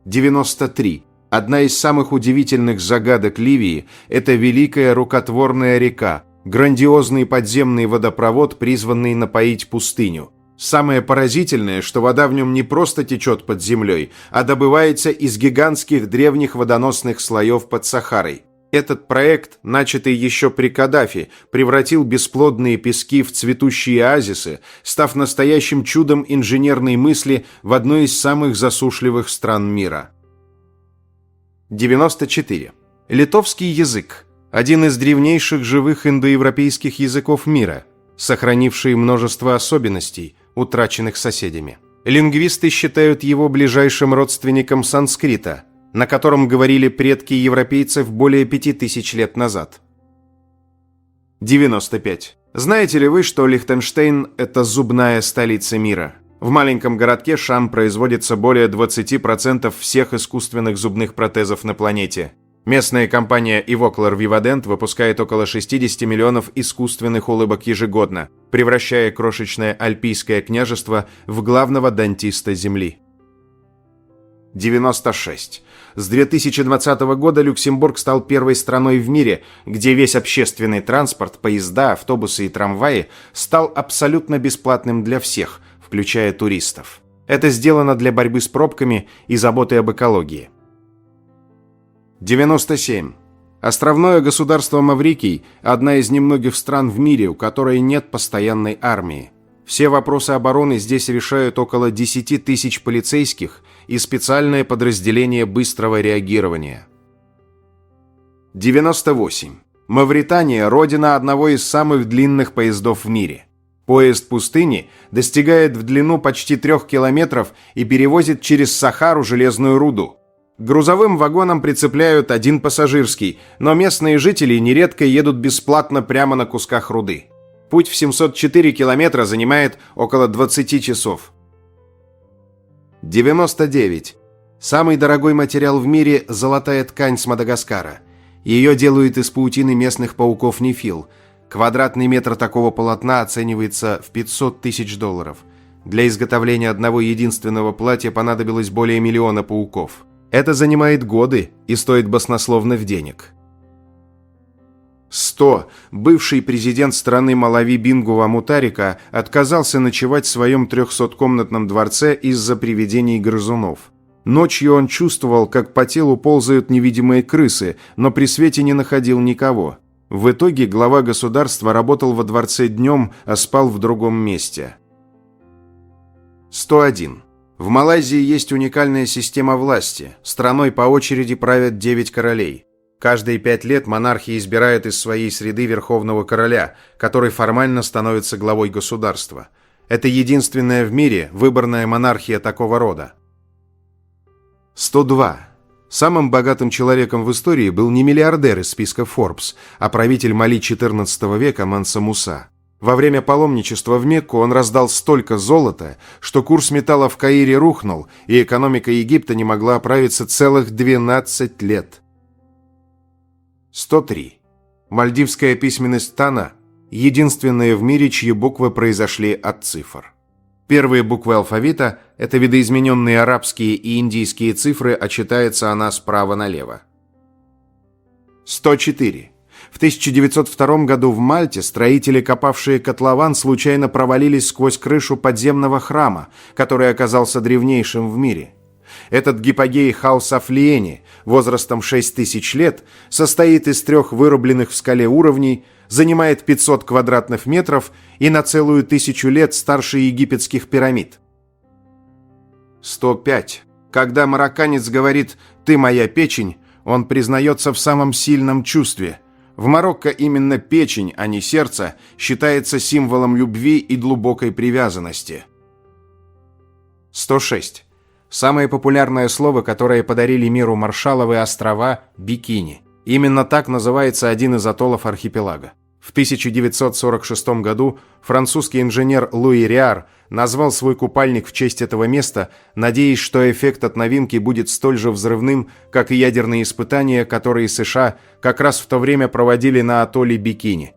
93. Одна из самых удивительных загадок Ливии – это великая рукотворная река, грандиозный подземный водопровод, призванный напоить пустыню. Самое поразительное, что вода в нем не просто течет под землей, а добывается из гигантских древних водоносных слоев под Сахарой. Этот проект, начатый еще при Каддафи, превратил бесплодные пески в цветущие оазисы, став настоящим чудом инженерной мысли в одной из самых засушливых стран мира. 94. Литовский язык. Один из древнейших живых индоевропейских языков мира, сохранивший множество особенностей, утраченных соседями. Лингвисты считают его ближайшим родственником санскрита, на котором говорили предки европейцев более 5000 лет назад. 95. Знаете ли вы, что Лихтенштейн – это зубная столица мира? В маленьком городке Шам производится более 20% всех искусственных зубных протезов на планете. Местная компания Ivoclar Vivadent выпускает около 60 миллионов искусственных улыбок ежегодно, превращая крошечное Альпийское княжество в главного дантиста Земли. 96. С 2020 года Люксембург стал первой страной в мире, где весь общественный транспорт, поезда, автобусы и трамваи стал абсолютно бесплатным для всех, включая туристов. Это сделано для борьбы с пробками и заботы об экологии. 97. Островное государство Маврикий – одна из немногих стран в мире, у которой нет постоянной армии. Все вопросы обороны здесь решают около 10 тысяч полицейских и специальное подразделение быстрого реагирования. 98. Мавритания – родина одного из самых длинных поездов в мире. Поезд пустыни достигает в длину почти 3 километров и перевозит через Сахару железную руду. К грузовым вагонам прицепляют один пассажирский, но местные жители нередко едут бесплатно прямо на кусках руды. Путь в 704 километра занимает около 20 часов. 99. Самый дорогой материал в мире – золотая ткань с Мадагаскара. Ее делают из паутины местных пауков нефил. Квадратный метр такого полотна оценивается в $500 тысяч. Для изготовления одного единственного платья понадобилось более 1 миллиона пауков. Это занимает годы и стоит баснословных денег. 100. Бывший президент страны Малави Бингува Мутарика отказался ночевать в своем 300-комнатном дворце из-за привидений грызунов. Ночью он чувствовал, как по телу ползают невидимые крысы, но при свете не находил никого. В итоге глава государства работал во дворце днем, а спал в другом месте. 101. В Малайзии есть уникальная система власти. Страной по очереди правят 9 королей. Каждые 5 лет монархия избирает из своей среды верховного короля, который формально становится главой государства. Это единственная в мире выборная монархия такого рода. 102. Самым богатым человеком в истории был не миллиардер из списка Forbes, а правитель Мали XIV века Манса Муса. Во время паломничества в Мекку он раздал столько золота, что курс металла в Каире рухнул, и экономика Египта не могла оправиться целых 12 лет. 103. Мальдивская письменность Тана – единственная в мире, чьи буквы произошли от цифр. Первые буквы алфавита – это видоизмененные арабские и индийские цифры, а читается она справа налево. 104. В 1902 году в Мальте строители, копавшие котлован, случайно провалились сквозь крышу подземного храма, который оказался древнейшим в мире. Этот гипогей Хаусафлиени, возрастом 6000 лет, состоит из 3 вырубленных в скале уровней, занимает 500 квадратных метров и на целую 1000 лет старше египетских пирамид. 105. Когда марокканец говорит «ты моя печень», он признается в самом сильном чувстве. В Марокко именно печень, а не сердце, считается символом любви и глубокой привязанности. 106. Самое популярное слово, которое подарили миру Маршалловы острова – бикини. Именно так называется один из атоллов архипелага. В 1946 году французский инженер Луи Риар назвал свой купальник в честь этого места, надеясь, что эффект от новинки будет столь же взрывным, как и ядерные испытания, которые США как раз в то время проводили на атолле Бикини.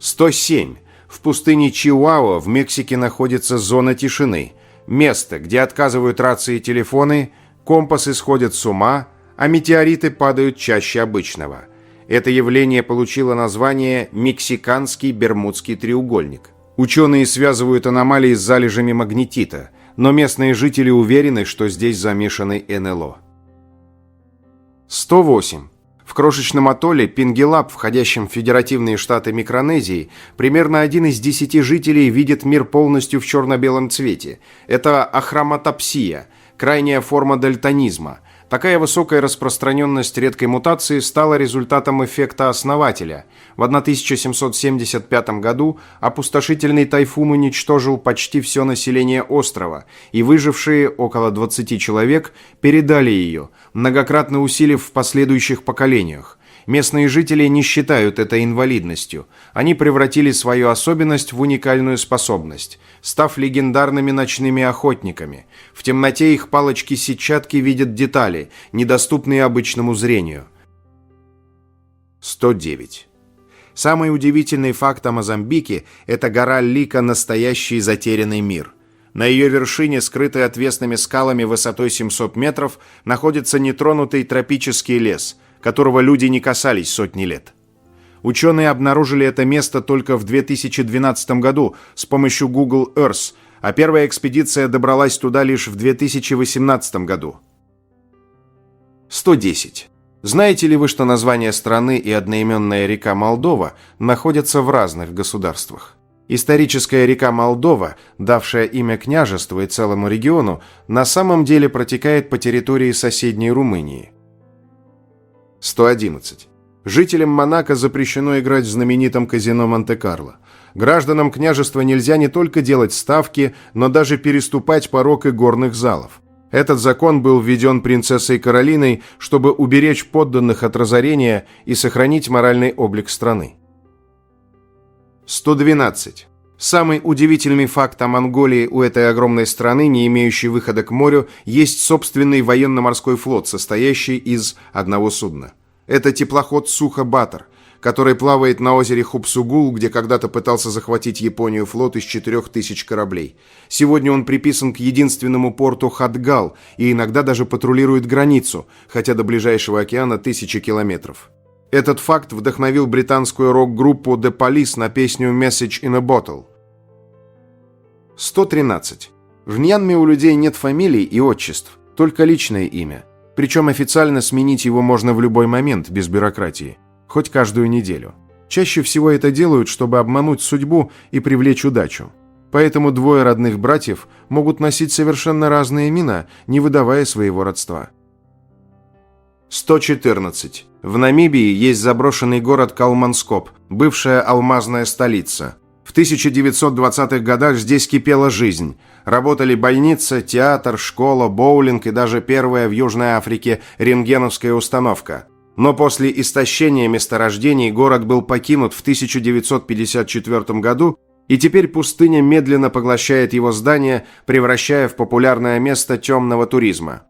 107. В пустыне Чиуауа в Мексике находится зона тишины. Место, где отказывают рации и телефоны, компасы сходят с ума, а метеориты падают чаще обычного. Это явление получило название «Мексиканский Бермудский треугольник». Ученые связывают аномалии с залежами магнетита, но местные жители уверены, что здесь замешаны НЛО. 108. В крошечном атолле Пингелап, входящем в федеративные штаты Микронезии, примерно 1 из 10 жителей видит мир полностью в черно-белом цвете. Это ахроматопсия, крайняя форма дальтонизма. Такая высокая распространенность редкой мутации стала результатом эффекта основателя. В 1775 году опустошительный тайфун уничтожил почти все население острова, и выжившие, около 20 человек, передали ее, многократно усилив в последующих поколениях. Местные жители не считают это инвалидностью. Они превратили свою особенность в уникальную способность, став легендарными ночными охотниками. В темноте их палочки-сетчатки видят детали, недоступные обычному зрению. 109. Самый удивительный факт о Мозамбике – это гора Лика «Настоящий затерянный мир». На ее вершине, скрытой отвесными скалами высотой 700 метров, находится нетронутый тропический лес – которого люди не касались сотни лет. Ученые обнаружили это место только в 2012 году с помощью Google Earth, а первая экспедиция добралась туда лишь в 2018 году. 110. Знаете ли вы, что название страны и одноименная река Молдова находятся в разных государствах? Историческая река Молдова, давшая имя княжеству и целому региону, на самом деле протекает по территории соседней Румынии. 111. Жителям Монако запрещено играть в знаменитом казино Монте-Карло. Гражданам княжества нельзя не только делать ставки, но даже переступать порог игорных залов. Этот закон был введен принцессой Каролиной, чтобы уберечь подданных от разорения и сохранить моральный облик страны. 112. Самый удивительный факт о Монголии: у этой огромной страны, не имеющей выхода к морю, есть собственный военно-морской флот, состоящий из одного судна. Это теплоход Суха-Батор, который плавает на озере Хупсугул, где когда-то пытался захватить Японию флот из 4000 кораблей. Сегодня он приписан к единственному порту Хатгал и иногда даже патрулирует границу, хотя до ближайшего океана 1000 километров. Этот факт вдохновил британскую рок-группу The Police на песню «Message in a Bottle». 113. В Мьянме у людей нет фамилий и отчеств, только личное имя. Причем официально сменить его можно в любой момент, без бюрократии. Хоть каждую неделю. Чаще всего это делают, чтобы обмануть судьбу и привлечь удачу. Поэтому двое родных братьев могут носить совершенно разные имена, не выдавая своего родства. 114. В Намибии есть заброшенный город Калманскоп, бывшая алмазная столица. В 1920-х годах здесь кипела жизнь. Работали больница, театр, школа, боулинг и даже первая в Южной Африке рентгеновская установка. Но после истощения месторождений город был покинут в 1954 году, и теперь пустыня медленно поглощает его здания, превращая в популярное место темного туризма.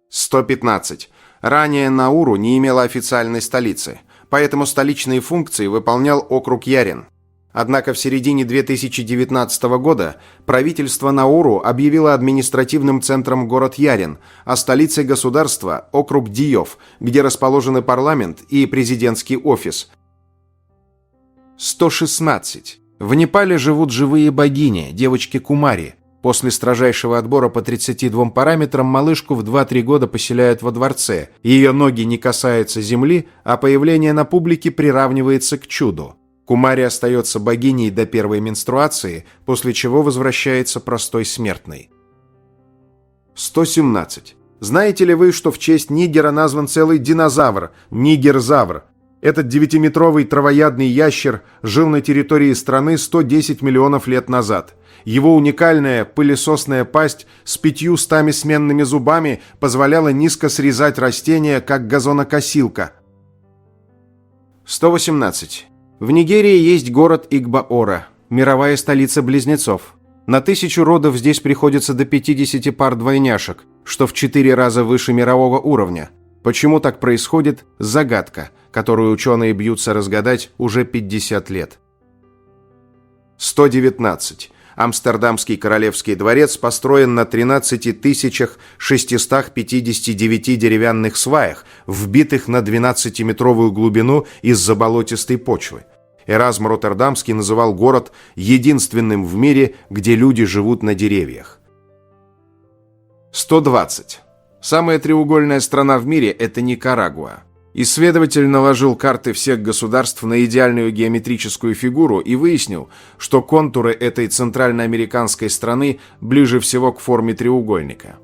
115. Ранее Науру не имела официальной столицы, поэтому столичные функции выполнял округ Ярин. Однако в середине 2019 года правительство Науру объявило административным центром город Ярин, а столицей государства – округ Диев, где расположены парламент и президентский офис. 116. В Непале живут живые богини, девочки Кумари. После строжайшего отбора по 32 параметрам малышку в 2-3 года поселяют во дворце. Ее ноги не касаются земли, а появление на публике приравнивается к чуду. Кумари остается богиней до первой менструации, после чего возвращается простой смертной. 117. Знаете ли вы, что в честь нигера назван целый динозавр – нигерзавр? Этот 9-метровый травоядный ящер жил на территории страны 110 миллионов лет назад. Его уникальная пылесосная пасть с 500 сменными зубами позволяла низко срезать растения, как газонокосилка. 118. В Нигерии есть город Игбаора, мировая столица близнецов. На 1000 родов здесь приходится до 50 пар двойняшек, что в 4 раза выше мирового уровня. Почему так происходит – загадка, которую ученые бьются разгадать уже 50 лет. 119. Амстердамский королевский дворец построен на 13 659 деревянных сваях, вбитых на 12-метровую глубину из-за болотистой почвы. Эразм Роттердамский называл город единственным в мире, где люди живут на деревьях. 120. Самая треугольная страна в мире – это Никарагуа. Исследователь наложил карты всех государств на идеальную геометрическую фигуру и выяснил, что контуры этой центральноамериканской страны ближе всего к форме треугольника.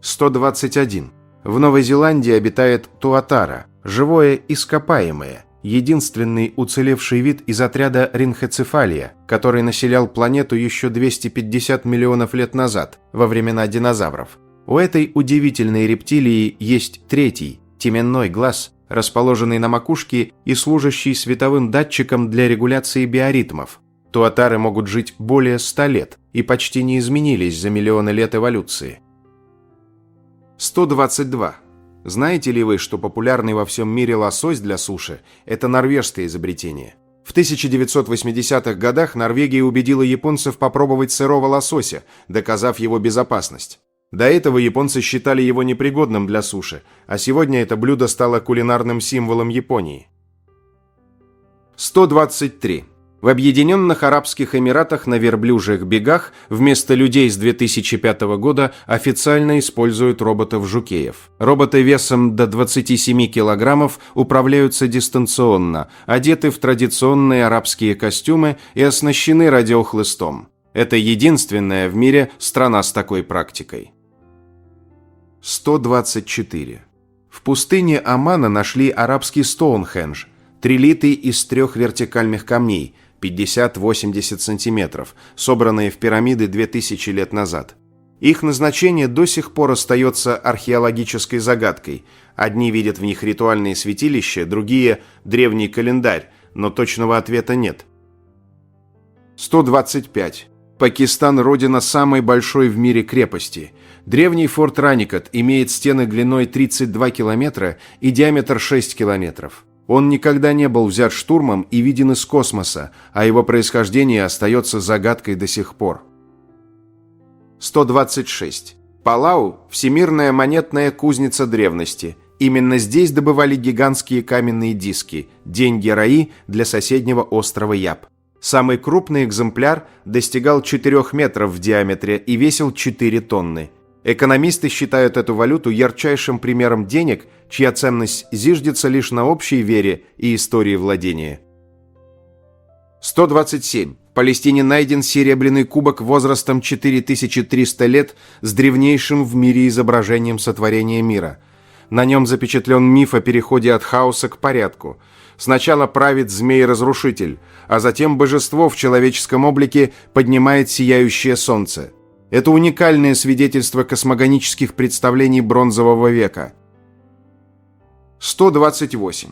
121. В Новой Зеландии обитает туатара, живое ископаемое, единственный уцелевший вид из отряда ринхоцефалия, который населял планету еще 250 миллионов лет назад, во времена динозавров. У этой удивительной рептилии есть третий, теменной глаз, расположенный на макушке и служащий световым датчиком для регуляции биоритмов. Туатары могут жить более 100 лет и почти не изменились за миллионы лет эволюции. 122. Знаете ли вы, что популярный во всем мире лосось для суши – это норвежское изобретение? В 1980-х годах Норвегия убедила японцев попробовать сырого лосося, доказав его безопасность. До этого японцы считали его непригодным для суши, а сегодня это блюдо стало кулинарным символом Японии. 123. В Объединенных Арабских Эмиратах на верблюжьих бегах вместо людей с 2005 года официально используют роботов-жокеев. Роботы весом до 27 килограммов управляются дистанционно, одеты в традиционные арабские костюмы и оснащены радиохлыстом. Это единственная в мире страна с такой практикой. 124. В пустыне Омана нашли арабский Стоунхендж, трилитый из 3 вертикальных камней, 50-80 сантиметров, собранные в пирамиды 2000 лет назад. Их назначение до сих пор остается археологической загадкой. Одни видят в них ритуальные святилища, другие – древний календарь, но точного ответа нет. 125. Пакистан – родина самой большой в мире крепости. Древний форт Раникот имеет стены длиной 32 километра и диаметр 6 километров. Он никогда не был взят штурмом и виден из космоса, а его происхождение остается загадкой до сих пор. 126. Палау – всемирная монетная кузница древности. Именно здесь добывали гигантские каменные диски – деньги-раи для соседнего острова Яб. Самый крупный экземпляр достигал 4 метров в диаметре и весил 4 тонны. Экономисты считают эту валюту ярчайшим примером денег, чья ценность зиждется лишь на общей вере и истории владения. 127. В Палестине найден серебряный кубок возрастом 4300 лет с древнейшим в мире изображением сотворения мира. На нем запечатлен миф о переходе от хаоса к порядку. Сначала правит змей-разрушитель, а затем божество в человеческом облике поднимает сияющее солнце. Это уникальное свидетельство космогонических представлений бронзового века. 128.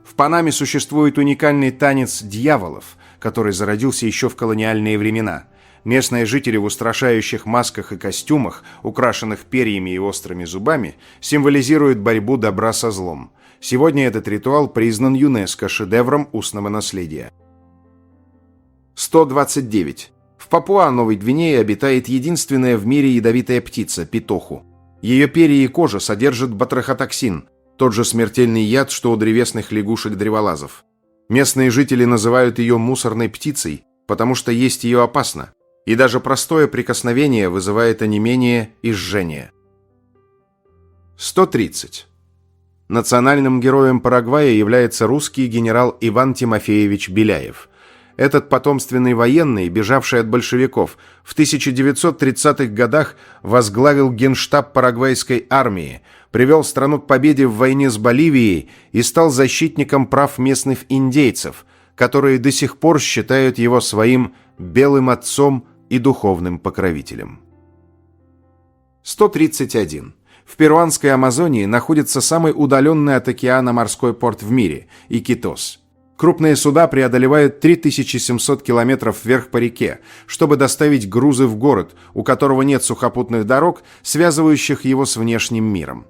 В Панаме существует уникальный танец дьяволов, который зародился еще в колониальные времена. Местные жители в устрашающих масках и костюмах, украшенных перьями и острыми зубами, символизируют борьбу добра со злом. Сегодня этот ритуал признан ЮНЕСКО шедевром устного наследия. 129. В Папуа-Новой Гвинее обитает единственная в мире ядовитая птица – питоху. Ее перья и кожа содержат батрахотоксин, тот же смертельный яд, что у древесных лягушек-древолазов. Местные жители называют ее мусорной птицей, потому что есть ее опасно, и даже простое прикосновение вызывает онемение и жжение. 130. Национальным героем Парагвая является русский генерал Иван Тимофеевич Беляев. Этот потомственный военный, бежавший от большевиков, в 1930-х годах возглавил генштаб парагвайской армии, привел страну к победе в войне с Боливией и стал защитником прав местных индейцев, которые до сих пор считают его своим белым отцом и духовным покровителем. 131. В перуанской Амазонии находится самый удаленный от океана морской порт в мире – Икитос. Крупные суда преодолевают 3700 километров вверх по реке, чтобы доставить грузы в город, у которого нет сухопутных дорог, связывающих его с внешним миром.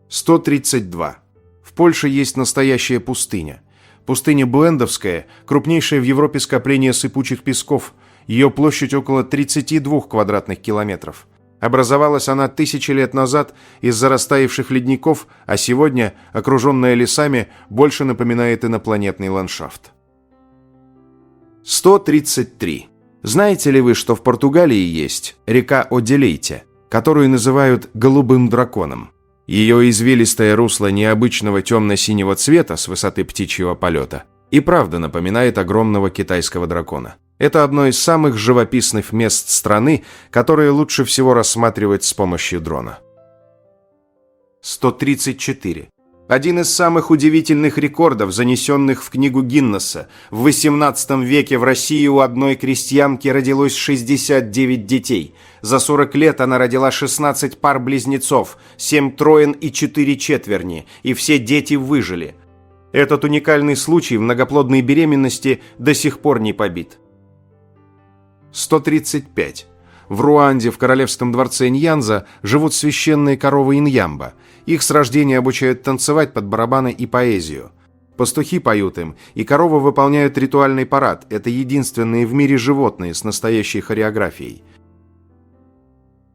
132. В Польше есть настоящая пустыня. Пустыня Буэндовская – крупнейшее в Европе скопление сыпучих песков. Ее площадь около 32 квадратных километров. Образовалась она 1000 лет назад из-за растаявших ледников, а сегодня, окруженная лесами, больше напоминает инопланетный ландшафт. 133. Знаете ли вы, что в Португалии есть река Оделейте, которую называют «голубым драконом»? Ее извилистое русло необычного темно-синего цвета с высоты птичьего полета и правда напоминает огромного китайского дракона. Это одно из самых живописных мест страны, которые лучше всего рассматривать с помощью дрона. 134. Один из самых удивительных рекордов, занесенных в книгу Гиннесса. В XVIII веке в России у одной крестьянки родилось 69 детей. За 40 лет она родила 16 пар близнецов, 7 троен и 4 четверни, и все дети выжили. Этот уникальный случай в многоплодной беременности до сих пор не побит. 135. В Руанде в королевском дворце Ньянза живут священные коровы иньямба. Их с рождения обучают танцевать под барабаны и поэзию. Пастухи поют им, и коровы выполняют ритуальный парад. Это единственные в мире животные с настоящей хореографией.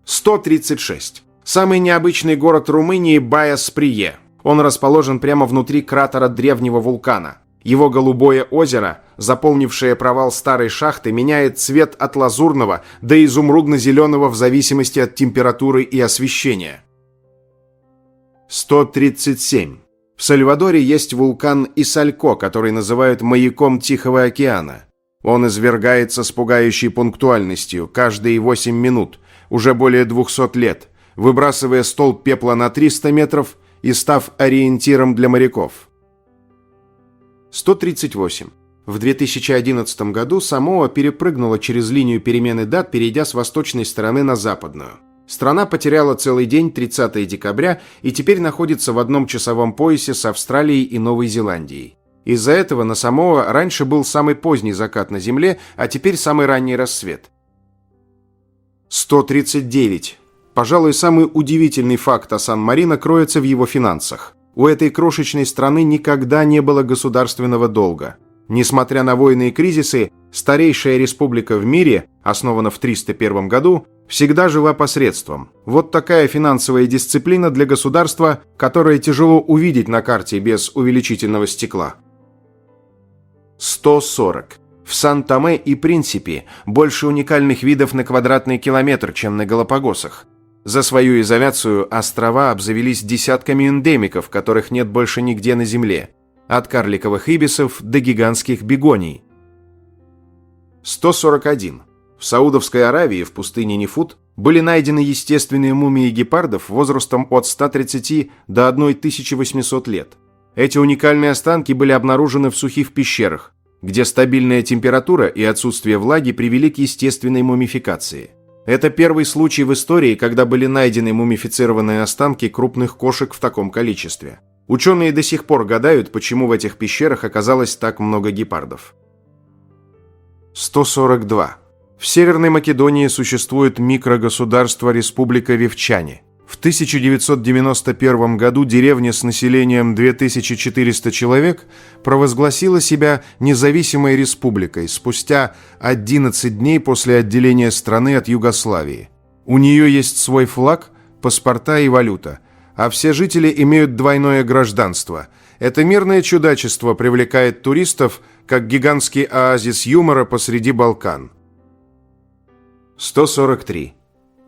136. Самый необычный город Румынии – Баия-Сприе. Он расположен прямо внутри кратера древнего вулкана. Его голубое озеро, заполнившее провал старой шахты, меняет цвет от лазурного до изумрудно-зеленого в зависимости от температуры и освещения. 137. В Сальвадоре есть вулкан Исалько, который называют маяком Тихого океана. Он извергается с пугающей пунктуальностью каждые 8 минут, уже более 200 лет, выбрасывая столб пепла на 300 метров и став ориентиром для моряков. 138. В 2011 году Самоа перепрыгнула через линию перемены дат, перейдя с восточной стороны на западную. Страна потеряла целый день 30 декабря и теперь находится в одном часовом поясе с Австралией и Новой Зеландией. Из-за этого на Самоа раньше был самый поздний закат на Земле, а теперь самый ранний рассвет. 139. Пожалуй, самый удивительный факт о Сан-Марино кроется в его финансах. У этой крошечной страны никогда не было государственного долга. Несмотря на войны и кризисы, старейшая республика в мире, основана в 301 году, всегда жила посредством. Вот такая финансовая дисциплина для государства, которое тяжело увидеть на карте без увеличительного стекла. 140. В Сан-Томе и Принсипи больше уникальных видов на квадратный километр, чем на Галапагосах. За свою изоляцию острова обзавелись десятками эндемиков, которых нет больше нигде на Земле. От карликовых ибисов до гигантских бегоний. 141. В Саудовской Аравии в пустыне Нефут были найдены естественные мумии гепардов возрастом от 130 до 1800 лет. Эти уникальные останки были обнаружены в сухих пещерах, где стабильная температура и отсутствие влаги привели к естественной мумификации. Это первый случай в истории, когда были найдены мумифицированные останки крупных кошек в таком количестве. Ученые до сих пор гадают, почему в этих пещерах оказалось так много гепардов. 142. В Северной Македонии существует микрогосударство Республика Вивчане. В 1991 году деревня с населением 2400 человек провозгласила себя независимой республикой спустя 11 дней после отделения страны от Югославии. У нее есть свой флаг, паспорта и валюта, а все жители имеют двойное гражданство. Это мирное чудачество привлекает туристов, как гигантский оазис юмора посреди Балкан. 143.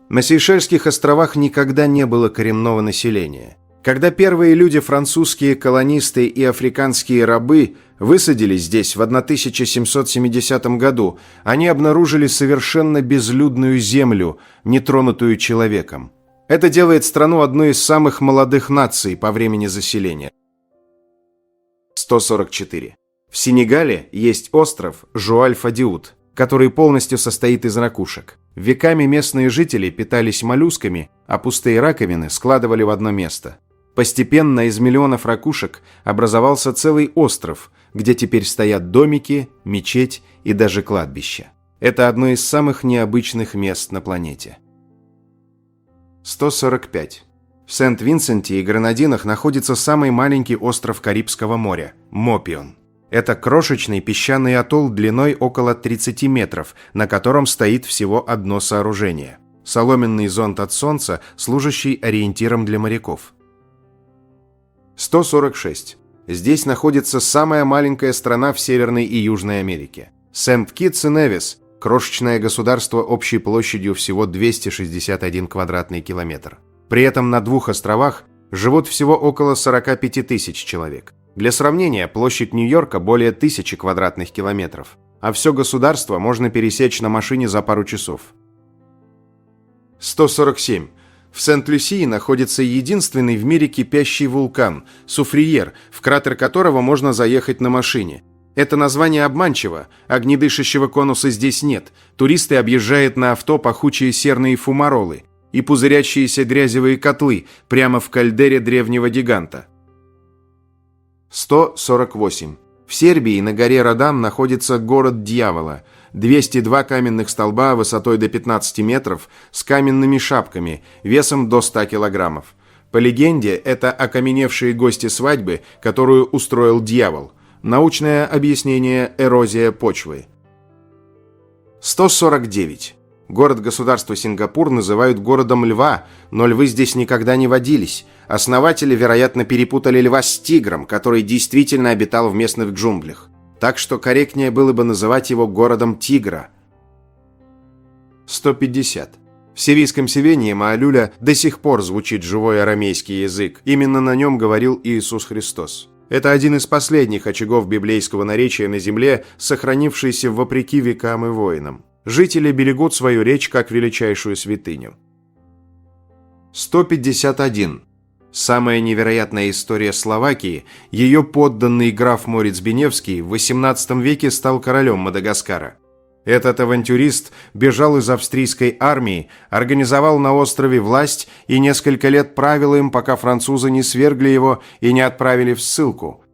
На Сейшельских островах никогда не было коренного населения. Когда первые люди, французские колонисты и африканские рабы, высадились здесь в 1770 году, они обнаружили совершенно безлюдную землю, нетронутую человеком. Это делает страну одной из самых молодых наций по времени заселения. 144. В Сенегале есть остров Жуаль-Фадиут, который полностью состоит из ракушек. Веками местные жители питались моллюсками, а пустые раковины складывали в одно место. Постепенно из миллионов ракушек образовался целый остров, где теперь стоят домики, мечеть и даже кладбище. Это одно из самых необычных мест на планете. 145. В Сент-Винсенте и Гренадинах находится самый маленький остров Карибского моря – Мопион. Это крошечный песчаный атолл длиной около 30 метров, на котором стоит всего одно сооружение – соломенный зонт от солнца, служащий ориентиром для моряков. 146. Здесь находится самая маленькая страна в Северной и Южной Америке – Сент-Китс и Невис, крошечное государство общей площадью всего 261 квадратный километр. При этом на 2 островах живут всего около 45 тысяч человек. Для сравнения, площадь Нью-Йорка более 1000 квадратных километров, а все государство можно пересечь на машине за пару часов. 147. В Сент-Люсии находится единственный в мире кипящий вулкан – Суфриер, в кратер которого можно заехать на машине. Это название обманчиво, огнедышащего конуса здесь нет, туристы объезжают на авто пахучие серные фумаролы и пузырящиеся грязевые котлы прямо в кальдере древнего гиганта. 148. В Сербии на горе Родан находится город Дьявола, 202 каменных столба высотой до 15 метров с каменными шапками, весом до 100 килограммов. По легенде, это окаменевшие гости свадьбы, которую устроил дьявол. Научное объяснение – эрозия почвы. 149. Город-государство Сингапур называют городом льва, но львы здесь никогда не водились. Основатели, вероятно, перепутали льва с тигром, который действительно обитал в местных джунглях. Так что корректнее было бы называть его городом тигра. 150. В сирийском Севенье Маалюля до сих пор звучит живой арамейский язык. Именно на нем говорил Иисус Христос. Это один из последних очагов библейского наречия на земле, сохранившийся вопреки векам и войнам. Жители берегут свою речь как величайшую святыню. 151. Самая невероятная история Словакии, ее подданный граф Морец Беневский в XVIII веке стал королем Мадагаскара. Этот авантюрист бежал из австрийской армии, организовал на острове власть и несколько лет правил им, пока французы не свергли его и не отправили в ссылку.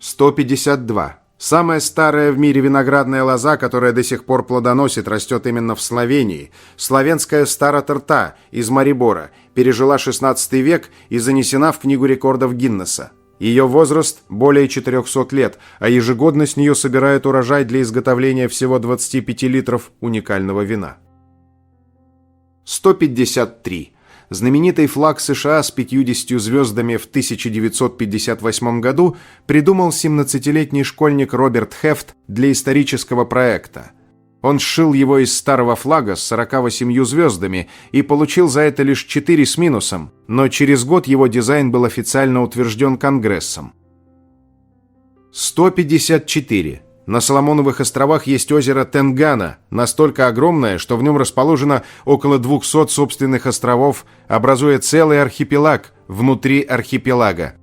152. Самая старая в мире виноградная лоза, которая до сих пор плодоносит, растет именно в Словении. Славянская староторта из Марибора пережила XVI век и занесена в Книгу рекордов Гиннесса. Ее возраст более 400 лет, а ежегодно с нее собирают урожай для изготовления всего 25 литров уникального вина. 153. Знаменитый флаг США с 50 звездами в 1958 году придумал 17-летний школьник Роберт Хефт для исторического проекта. Он сшил его из старого флага с 48 звездами и получил за это лишь 4 с минусом, но через год его дизайн был официально утвержден Конгрессом. 154. На Соломоновых островах есть озеро Тенгана, настолько огромное, что в нем расположено около 200 собственных островов, образуя целый архипелаг внутри архипелага.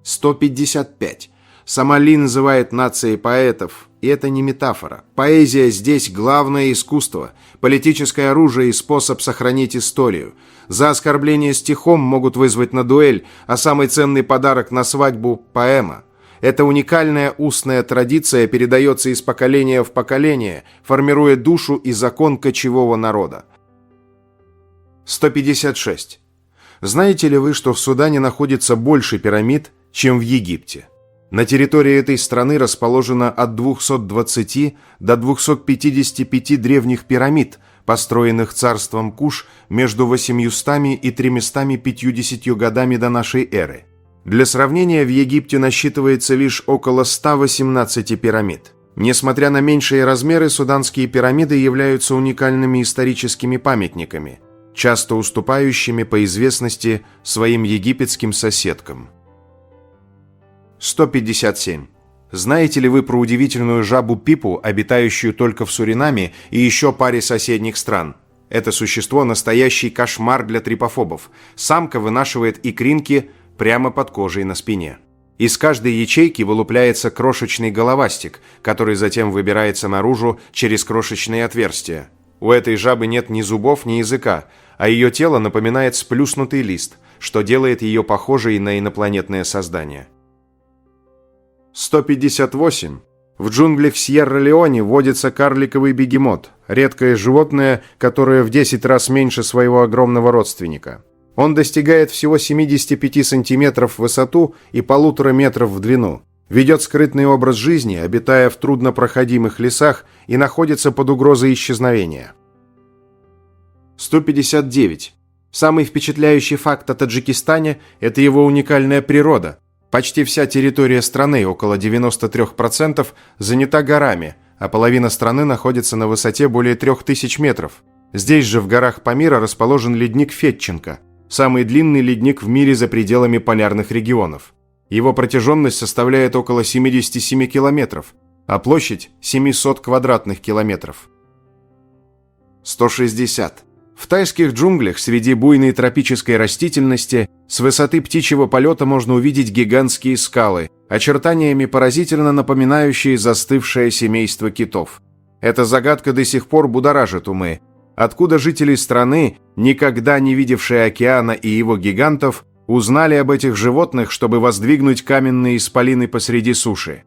155. Сама Ли называет нацией поэтов, и это не метафора. Поэзия здесь главное искусство, политическое оружие и способ сохранить историю. За оскорбление стихом могут вызвать на дуэль, а самый ценный подарок на свадьбу – поэма. Эта уникальная устная традиция передается из поколения в поколение, формируя душу и закон кочевого народа. 156. Знаете ли вы, что в Судане находится больше пирамид, чем в Египте? На территории этой страны расположено от 220 до 255 древних пирамид, построенных царством Куш между 800 и 350 годами до нашей эры. Для сравнения, в Египте насчитывается лишь около 118 пирамид. Несмотря на меньшие размеры, суданские пирамиды являются уникальными историческими памятниками, часто уступающими по известности своим египетским соседкам. 157. Знаете ли вы про удивительную жабу Пипу, обитающую только в Суринаме и еще паре соседних стран? Это существо – настоящий кошмар для трипофобов. Самка вынашивает икринки прямо под кожей на спине. Из каждой ячейки вылупляется крошечный головастик, который затем выбирается наружу через крошечные отверстия. У этой жабы нет ни зубов, ни языка, а ее тело напоминает сплюснутый лист, что делает ее похожей на инопланетное создание. 158. В джунглях Сьерра-Леоне водится карликовый бегемот, редкое животное, которое в 10 раз меньше своего огромного родственника. Он достигает всего 75 сантиметров в высоту и 1,5 метров в длину. Ведет скрытный образ жизни, обитая в труднопроходимых лесах и находится под угрозой исчезновения. 159. Самый впечатляющий факт о Таджикистане – это его уникальная природа. Почти вся территория страны, около 93%, занята горами, а половина страны находится на высоте более 3000 метров. Здесь же, в горах Памира, расположен ледник Фетченко, самый длинный ледник в мире за пределами полярных регионов. Его протяженность составляет около 77 километров, а площадь – 700 квадратных километров. 160. В тайских джунглях среди буйной тропической растительности с высоты птичьего полета можно увидеть гигантские скалы, очертаниями поразительно напоминающие застывшее семейство китов. Эта загадка до сих пор будоражит умы. Откуда жители страны, никогда не видевшие океана и его гигантов, узнали об этих животных, чтобы воздвигнуть каменные исполины посреди суши?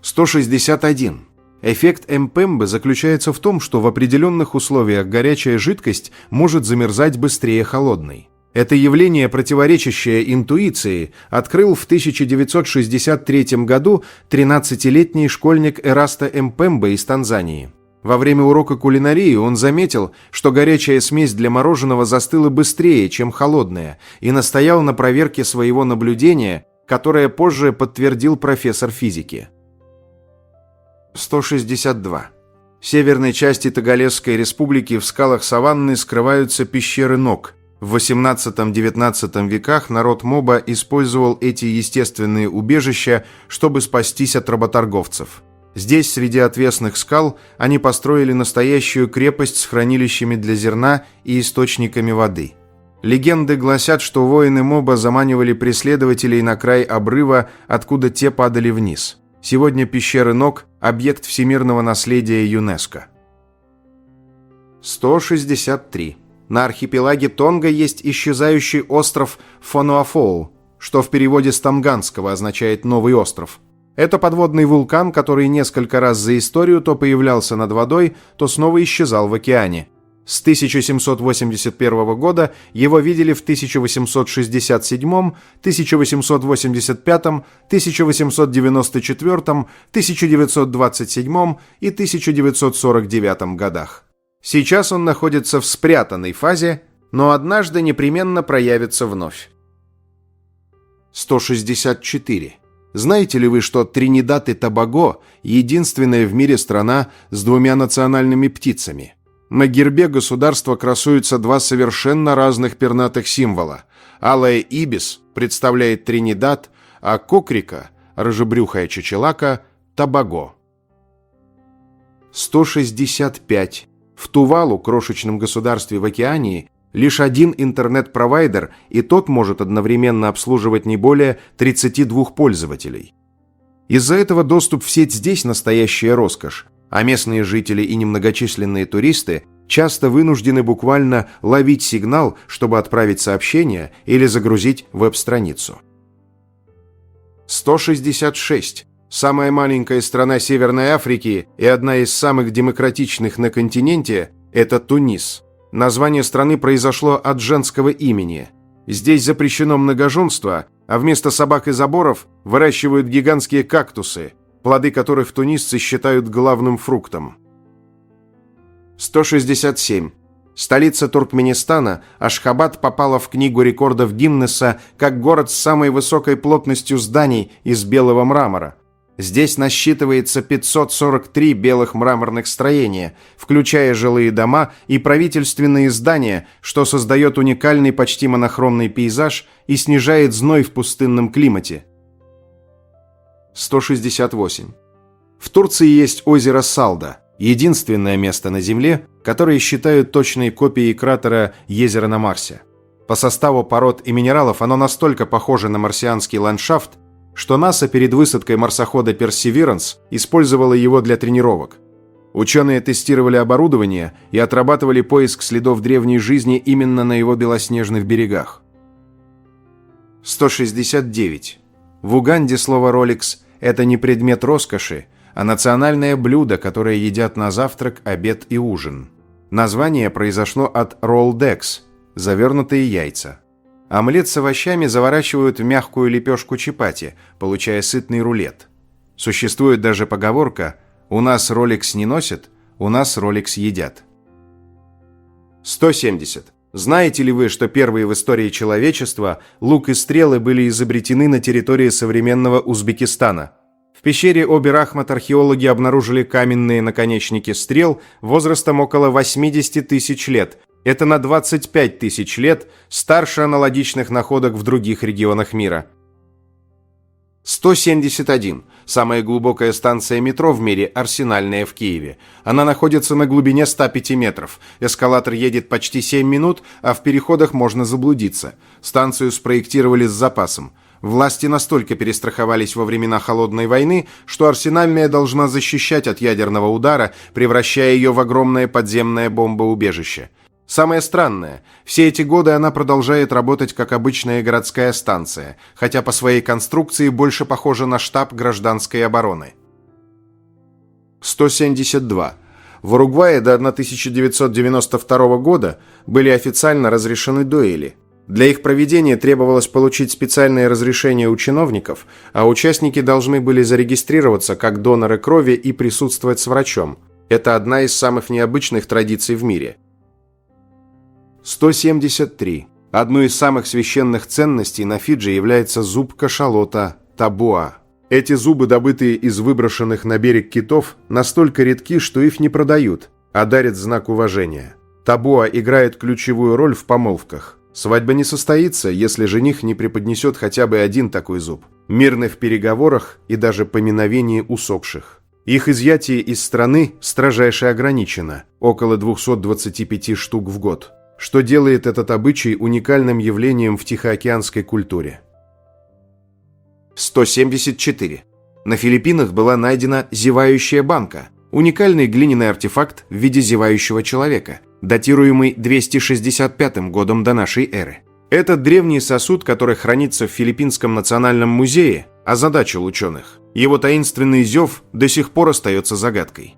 161. Эффект Мпембе заключается в том, что в определенных условиях горячая жидкость может замерзать быстрее холодной. Это явление, противоречащее интуиции, открыл в 1963 году 13-летний школьник Эраста Мпембе из Танзании. Во время урока кулинарии он заметил, что горячая смесь для мороженого застыла быстрее, чем холодная, и настоял на проверке своего наблюдения, которое позже подтвердил профессор физики. 162. В северной части Тагалесской республики в скалах саванны скрываются пещеры Нок. В XVIII-XIX веках народ Моба использовал эти естественные убежища, чтобы спастись от работорговцев. Здесь, среди отвесных скал, они построили настоящую крепость с хранилищами для зерна и источниками воды. Легенды гласят, что воины Моба заманивали преследователей на край обрыва, откуда те падали вниз. Сегодня пещеры Нок – объект всемирного наследия ЮНЕСКО. 163. На архипелаге Тонга есть исчезающий остров Фонуафоу. что в переводе с тонганского означает «новый остров». Это подводный вулкан, который несколько раз за историю то появлялся над водой, то снова исчезал в океане. С 1781 года его видели в 1867, 1885, 1894, 1927 и 1949 годах. Сейчас он находится в спрятанной фазе, но однажды непременно проявится вновь. 164. Знаете ли вы, что Тринидад и Тобаго – единственная в мире страна с двумя национальными птицами? На гербе государства красуются два совершенно разных пернатых символа. Алая ибис представляет Тринидад, а кокрика, рыжебрюхая чечелака – Тобаго. 165. В Тувалу, крошечном государстве в Океании, лишь один интернет-провайдер, и тот может одновременно обслуживать не более 32 пользователей. Из-за этого доступ в сеть здесь настоящая роскошь, а местные жители и немногочисленные туристы часто вынуждены буквально ловить сигнал, чтобы отправить сообщение или загрузить веб-страницу. 166. Самая маленькая страна Северной Африки и одна из самых демократичных на континенте – это Тунис. Название страны произошло от женского имени. Здесь запрещено многоженство, а вместо собак и заборов выращивают гигантские кактусы, плоды которых тунисцы считают главным фруктом. 167. Столица Туркменистана, Ашхабад, попала в Книгу рекордов Гиннесса как город с самой высокой плотностью зданий из белого мрамора. Здесь насчитывается 543 белых мраморных строения, включая жилые дома и правительственные здания, что создает уникальный почти монохромный пейзаж и снижает зной в пустынном климате. 168. В Турции есть озеро Салда, единственное место на Земле, которое считают точной копией кратера Езера на Марсе. По составу пород и минералов оно настолько похоже на марсианский ландшафт, что НАСА перед высадкой марсохода Perseverance использовала его для тренировок. Ученые тестировали оборудование и отрабатывали поиск следов древней жизни именно на его белоснежных берегах. 169. В Уганде слово «роликс» – это не предмет роскоши, а национальное блюдо, которое едят на завтрак, обед и ужин. Название произошло от «роллдекс» – завернутые яйца. Омлет с овощами заворачивают в мягкую лепешку чапати, получая сытный рулет. Существует даже поговорка «У нас роликс не носят, у нас роликс едят». 170. Знаете ли вы, что первые в истории человечества лук и стрелы были изобретены на территории современного Узбекистана? В пещере Обер-Ахмат археологи обнаружили каменные наконечники стрел возрастом около 80 тысяч лет. Это на 25 тысяч лет старше аналогичных находок в других регионах мира. 171. Самая глубокая станция метро в мире – Арсенальная в Киеве. Она находится на глубине 105 метров. Эскалатор едет почти 7 минут, а в переходах можно заблудиться. Станцию спроектировали с запасом. Власти настолько перестраховались во времена Холодной войны, что Арсенальная должна защищать от ядерного удара, превращая ее в огромное подземное бомбоубежище. Самое странное, все эти годы она продолжает работать как обычная городская станция, хотя по своей конструкции больше похожа на штаб гражданской обороны. 172. В Уругвае до 1992 года были официально разрешены дуэли. Для их проведения требовалось получить специальное разрешение у чиновников, а участники должны были зарегистрироваться как доноры крови и присутствовать с врачом. Это одна из самых необычных традиций в мире. 173. Одной из самых священных ценностей на Фиджи является зуб кашалота табуа. Эти зубы, добытые из выброшенных на берег китов, настолько редки, что их не продают, а дарят знак уважения. Табуа играет ключевую роль в помолвках. Свадьба не состоится, если жених не преподнесет хотя бы один такой зуб. Мирны в переговорах и даже поминовении усопших. Их изъятие из страны строжайше ограничено – около 225 штук в год, что делает этот обычай уникальным явлением в тихоокеанской культуре. 174. На Филиппинах была найдена зевающая банка – уникальный глиняный артефакт в виде зевающего человека, датируемый 265 годом до нашей эры. Этот древний сосуд, который хранится в Филиппинском национальном музее, озадачил ученых. Его таинственный зев до сих пор остается загадкой.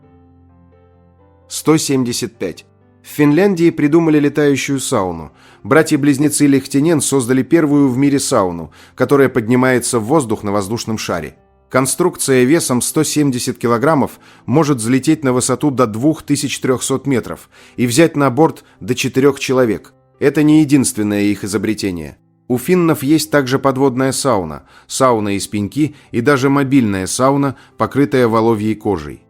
175. В Финляндии придумали летающую сауну. Братья-близнецы Лехтинен создали первую в мире сауну, которая поднимается в воздух на воздушном шаре. Конструкция весом 170 килограммов может взлететь на высоту до 2300 метров и взять на борт до 4 человек. Это не единственное их изобретение. У финнов есть также подводная сауна, сауна из пеньки и даже мобильная сауна, покрытая воловьей кожей.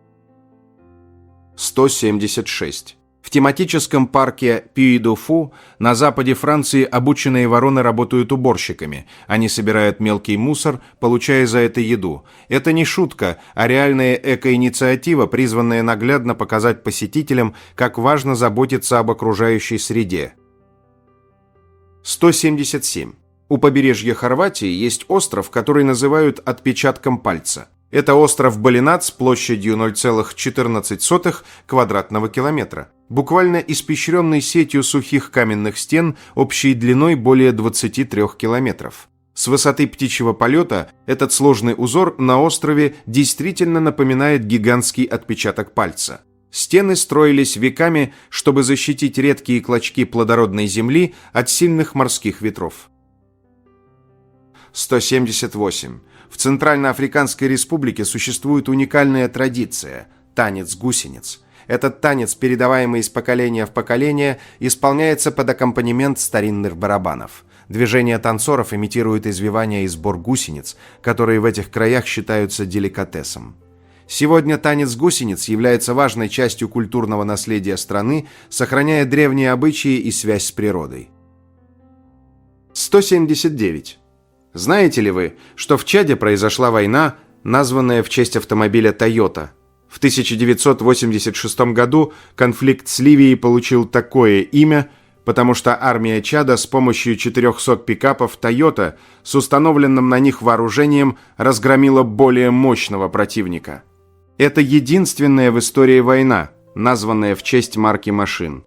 176. В тематическом парке Пюи-де-Фу на западе Франции обученные вороны работают уборщиками. Они собирают мелкий мусор, получая за это еду. Это не шутка, а реальная экоинициатива, призванная наглядно показать посетителям, как важно заботиться об окружающей среде. 177. У побережья Хорватии есть остров, который называют отпечатком пальца. Это остров Балинац площадью 0,14 квадратного километра, буквально испещренный сетью сухих каменных стен общей длиной более 23 километров. С высоты птичьего полета этот сложный узор на острове действительно напоминает гигантский отпечаток пальца. Стены строились веками, чтобы защитить редкие клочки плодородной земли от сильных морских ветров. 178. В Центральноафриканской Республике существует уникальная традиция – танец гусениц. Этот танец, передаваемый из поколения в поколение, исполняется под аккомпанемент старинных барабанов. Движения танцоров имитируют извивания и сбор гусениц, которые в этих краях считаются деликатесом. Сегодня танец гусениц является важной частью культурного наследия страны, сохраняя древние обычаи и связь с природой. 179. Знаете ли вы, что в Чаде произошла война, названная в честь автомобиля Toyota? В 1986 году конфликт с Ливией получил такое имя, потому что армия Чада с помощью 400 пикапов Toyota с установленным на них вооружением разгромила более мощного противника. Это единственная в истории война, названная в честь марки машин.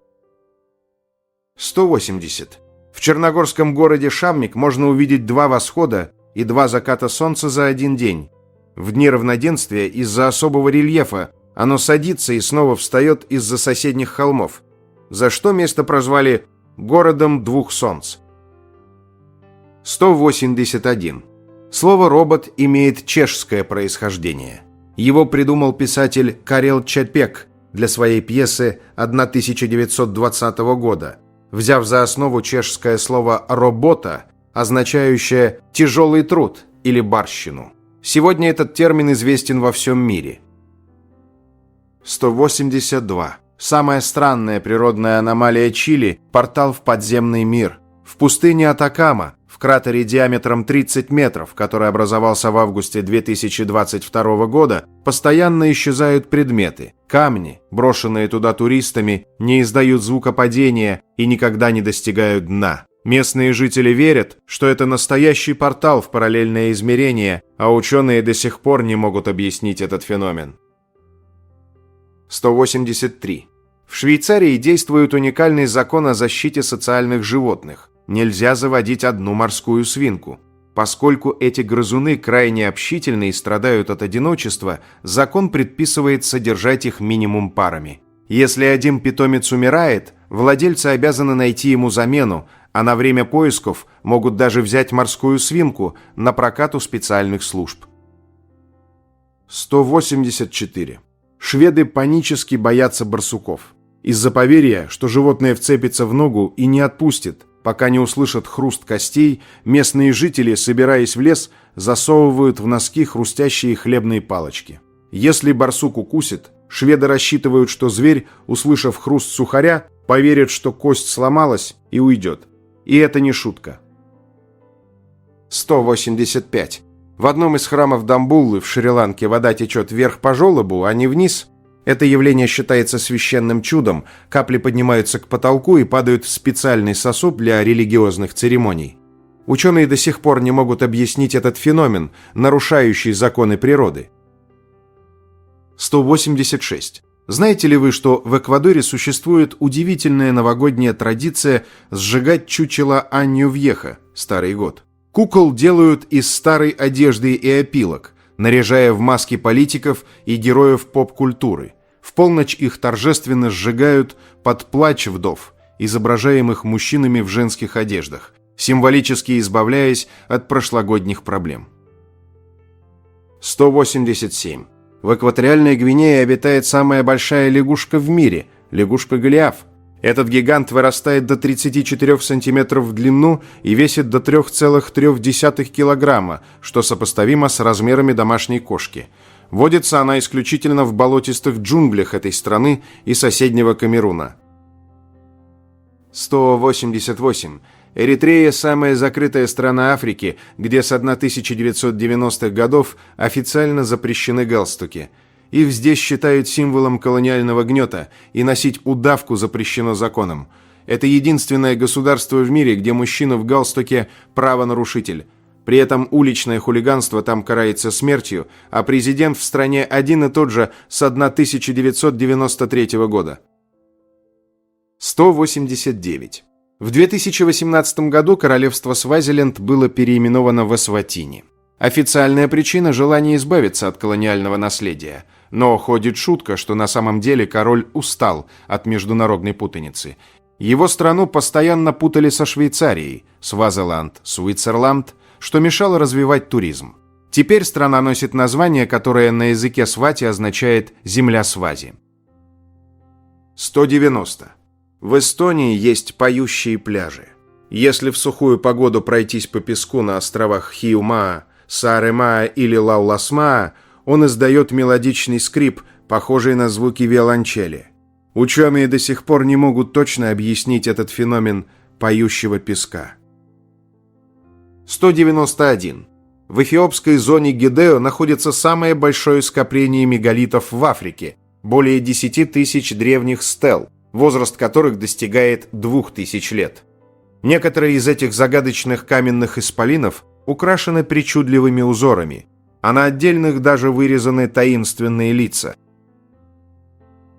180. В черногорском городе Шаммик можно увидеть 2 восхода и 2 заката солнца за один день. В дни равноденствия из-за особого рельефа оно садится и снова встает из-за соседних холмов, за что место прозвали «городом 2 солнц». 181. Слово «робот» имеет чешское происхождение. Его придумал писатель Карел Чапек для своей пьесы 1920 года, взяв за основу чешское слово «робота», означающее «тяжелый труд» или «барщину». Сегодня этот термин известен во всем мире. 182. Самая странная природная аномалия Чили – портал в подземный мир. В пустыне Атакама, в кратере диаметром 30 метров, который образовался в августе 2022 года, постоянно исчезают предметы. Камни, брошенные туда туристами, не издают звука падения и никогда не достигают дна. Местные жители верят, что это настоящий портал в параллельное измерение, а ученые до сих пор не могут объяснить этот феномен. 183. В Швейцарии действует уникальный закон о защите социальных животных. Нельзя заводить одну морскую свинку. Поскольку эти грызуны крайне общительны и страдают от одиночества, закон предписывает содержать их минимум парами. Если один питомец умирает, владельцы обязаны найти ему замену, а на время поисков могут даже взять морскую свинку на прокат у специальных служб. 184. Шведы панически боятся барсуков. Из-за поверья, что животное вцепится в ногу и не отпустит, пока не услышат хруст костей, местные жители, собираясь в лес, засовывают в носки хрустящие хлебные палочки. Если барсук укусит, шведы рассчитывают, что зверь, услышав хруст сухаря, поверит, что кость сломалась и уйдет. И это не шутка. 185. В одном из храмов Дамбуллы в Шри-Ланке вода течет вверх по желобу, а не вниз. Это явление считается священным чудом. Капли поднимаются к потолку и падают в специальный сосуд для религиозных церемоний. Ученые до сих пор не могут объяснить этот феномен, нарушающий законы природы. 186. Знаете ли вы, что в Эквадоре существует удивительная новогодняя традиция сжигать чучело Анью-Вьеха, Старый год? Кукол делают из старой одежды и опилок, наряжая в маски политиков и героев поп-культуры. В полночь их торжественно сжигают под плач вдов, изображаемых мужчинами в женских одеждах, символически избавляясь от прошлогодних проблем. 187. В экваториальной Гвинее обитает самая большая лягушка в мире – лягушка-голиаф. Этот гигант вырастает до 34 сантиметров в длину и весит до 3,3 килограмма, что сопоставимо с размерами домашней кошки. Водится она исключительно в болотистых джунглях этой страны и соседнего Камеруна. 188. Эритрея – самая закрытая страна Африки, где с 1990-х годов официально запрещены галстуки. Их здесь считают символом колониального гнета, и носить удавку запрещено законом. Это единственное государство в мире, где мужчина в галстуке – правонарушитель. При этом уличное хулиганство там карается смертью, а президент в стране один и тот же с 1993 года. 189. В 2018 году королевство Свазиленд было переименовано в Эсватини. Официальная причина – желание избавиться от колониального наследия. Но ходит шутка, что на самом деле король устал от международной путаницы. Его страну постоянно путали со Швейцарией, Свазиланд, Свитзерланд, что мешало развивать туризм. Теперь страна носит название, которое на языке свати означает «земля Свази». 190. В Эстонии есть поющие пляжи. Если в сухую погоду пройтись по песку на островах Хиумаа, Сааремаа или Лауласмаа, он издает мелодичный скрип, похожий на звуки виолончели. Ученые до сих пор не могут точно объяснить этот феномен поющего песка. 191. В эфиопской зоне Гедео находится самое большое скопление мегалитов в Африке, более 10 тысяч древних стел, возраст которых достигает 2000 лет. Некоторые из этих загадочных каменных исполинов украшены причудливыми узорами, а на отдельных даже вырезаны таинственные лица.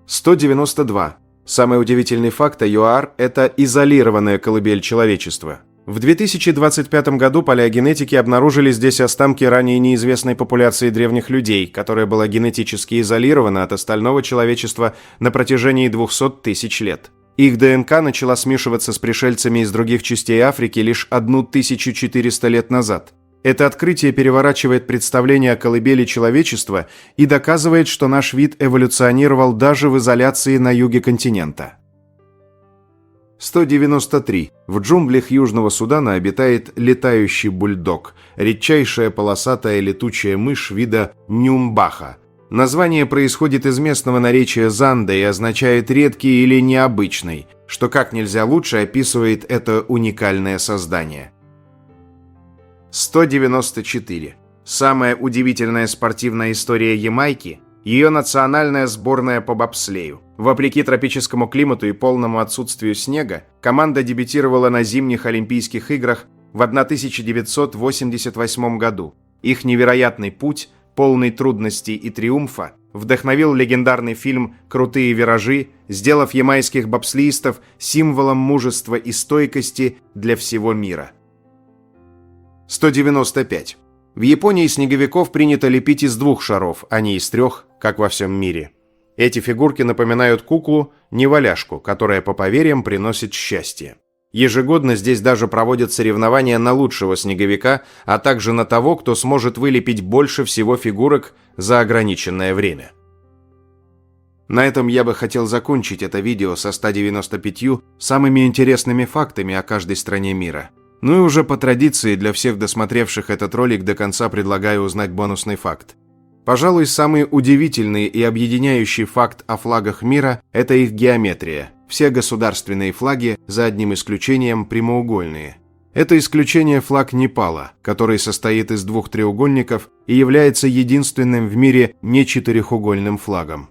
192. Самый удивительный факт о ЮАР – это изолированная колыбель человечества. В 2025 году палеогенетики обнаружили здесь останки ранее неизвестной популяции древних людей, которая была генетически изолирована от остального человечества на протяжении 200 тысяч лет. Их ДНК начала смешиваться с пришельцами из других частей Африки лишь 1400 лет назад. Это открытие переворачивает представление о колыбели человечества и доказывает, что наш вид эволюционировал даже в изоляции на юге континента. 193. В джунглях Южного Судана обитает летающий бульдог, редчайшая полосатая летучая мышь вида нюмбаха. Название происходит из местного наречия занда и означает «редкий» или «необычный», что как нельзя лучше описывает это уникальное создание. 194. Самая удивительная спортивная история Ямайки – ее национальная сборная по бобслею. Вопреки тропическому климату и полному отсутствию снега, команда дебютировала на зимних Олимпийских играх в 1988 году. Их невероятный путь, полный трудностей и триумфа, вдохновил легендарный фильм «Крутые виражи», сделав ямайских бобслеистов символом мужества и стойкости для всего мира. 195. В Японии снеговиков принято лепить из 2 шаров, а не из 3, как во всем мире. Эти фигурки напоминают куклу, неваляшку, которая, по поверьям, приносит счастье. Ежегодно здесь даже проводят соревнования на лучшего снеговика, а также на того, кто сможет вылепить больше всего фигурок за ограниченное время. На этом я бы хотел закончить это видео со 195 самыми интересными фактами о каждой стране мира. Ну и уже по традиции для всех досмотревших этот ролик до конца предлагаю узнать бонусный факт. Пожалуй, самый удивительный и объединяющий факт о флагах мира – это их геометрия. Все государственные флаги, за одним исключением, прямоугольные. Это исключение флаг Непала, который состоит из 2 треугольников и является единственным в мире не четырехугольным флагом.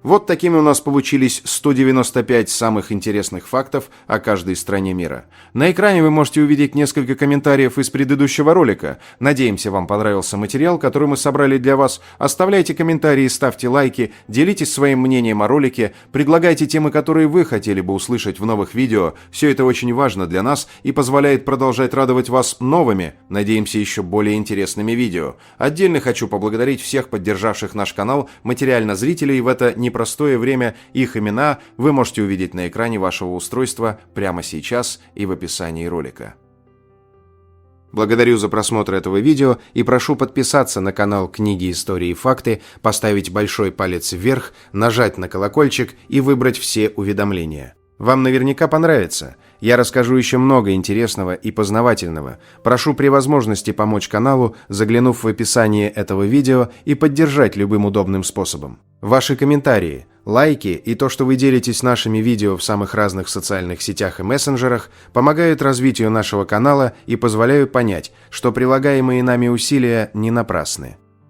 Вот такими у нас получились 195 самых интересных фактов о каждой стране мира. На экране вы можете увидеть несколько комментариев из предыдущего ролика. Надеемся, вам понравился материал, который мы собрали для вас. Оставляйте комментарии, ставьте лайки, делитесь своим мнением о ролике, предлагайте темы, которые вы хотели бы услышать в новых видео. Все это очень важно для нас и позволяет продолжать радовать вас новыми, надеемся, еще более интересными видео. Отдельно хочу поблагодарить всех поддержавших наш канал материально зрителей в это непростое время. Их имена вы можете увидеть на экране вашего устройства прямо сейчас и в описании ролика. Благодарю за просмотр этого видео и прошу подписаться на канал «Книги, истории и факты», поставить большой палец вверх, нажать на колокольчик и выбрать все уведомления. Вам наверняка понравится. Я расскажу еще много интересного и познавательного. Прошу при возможности помочь каналу, заглянув в описание этого видео и поддержать любым удобным способом. Ваши комментарии, лайки и то, что вы делитесь нашими видео в самых разных социальных сетях и мессенджерах, помогают развитию нашего канала и позволяют понять, что прилагаемые нами усилия не напрасны.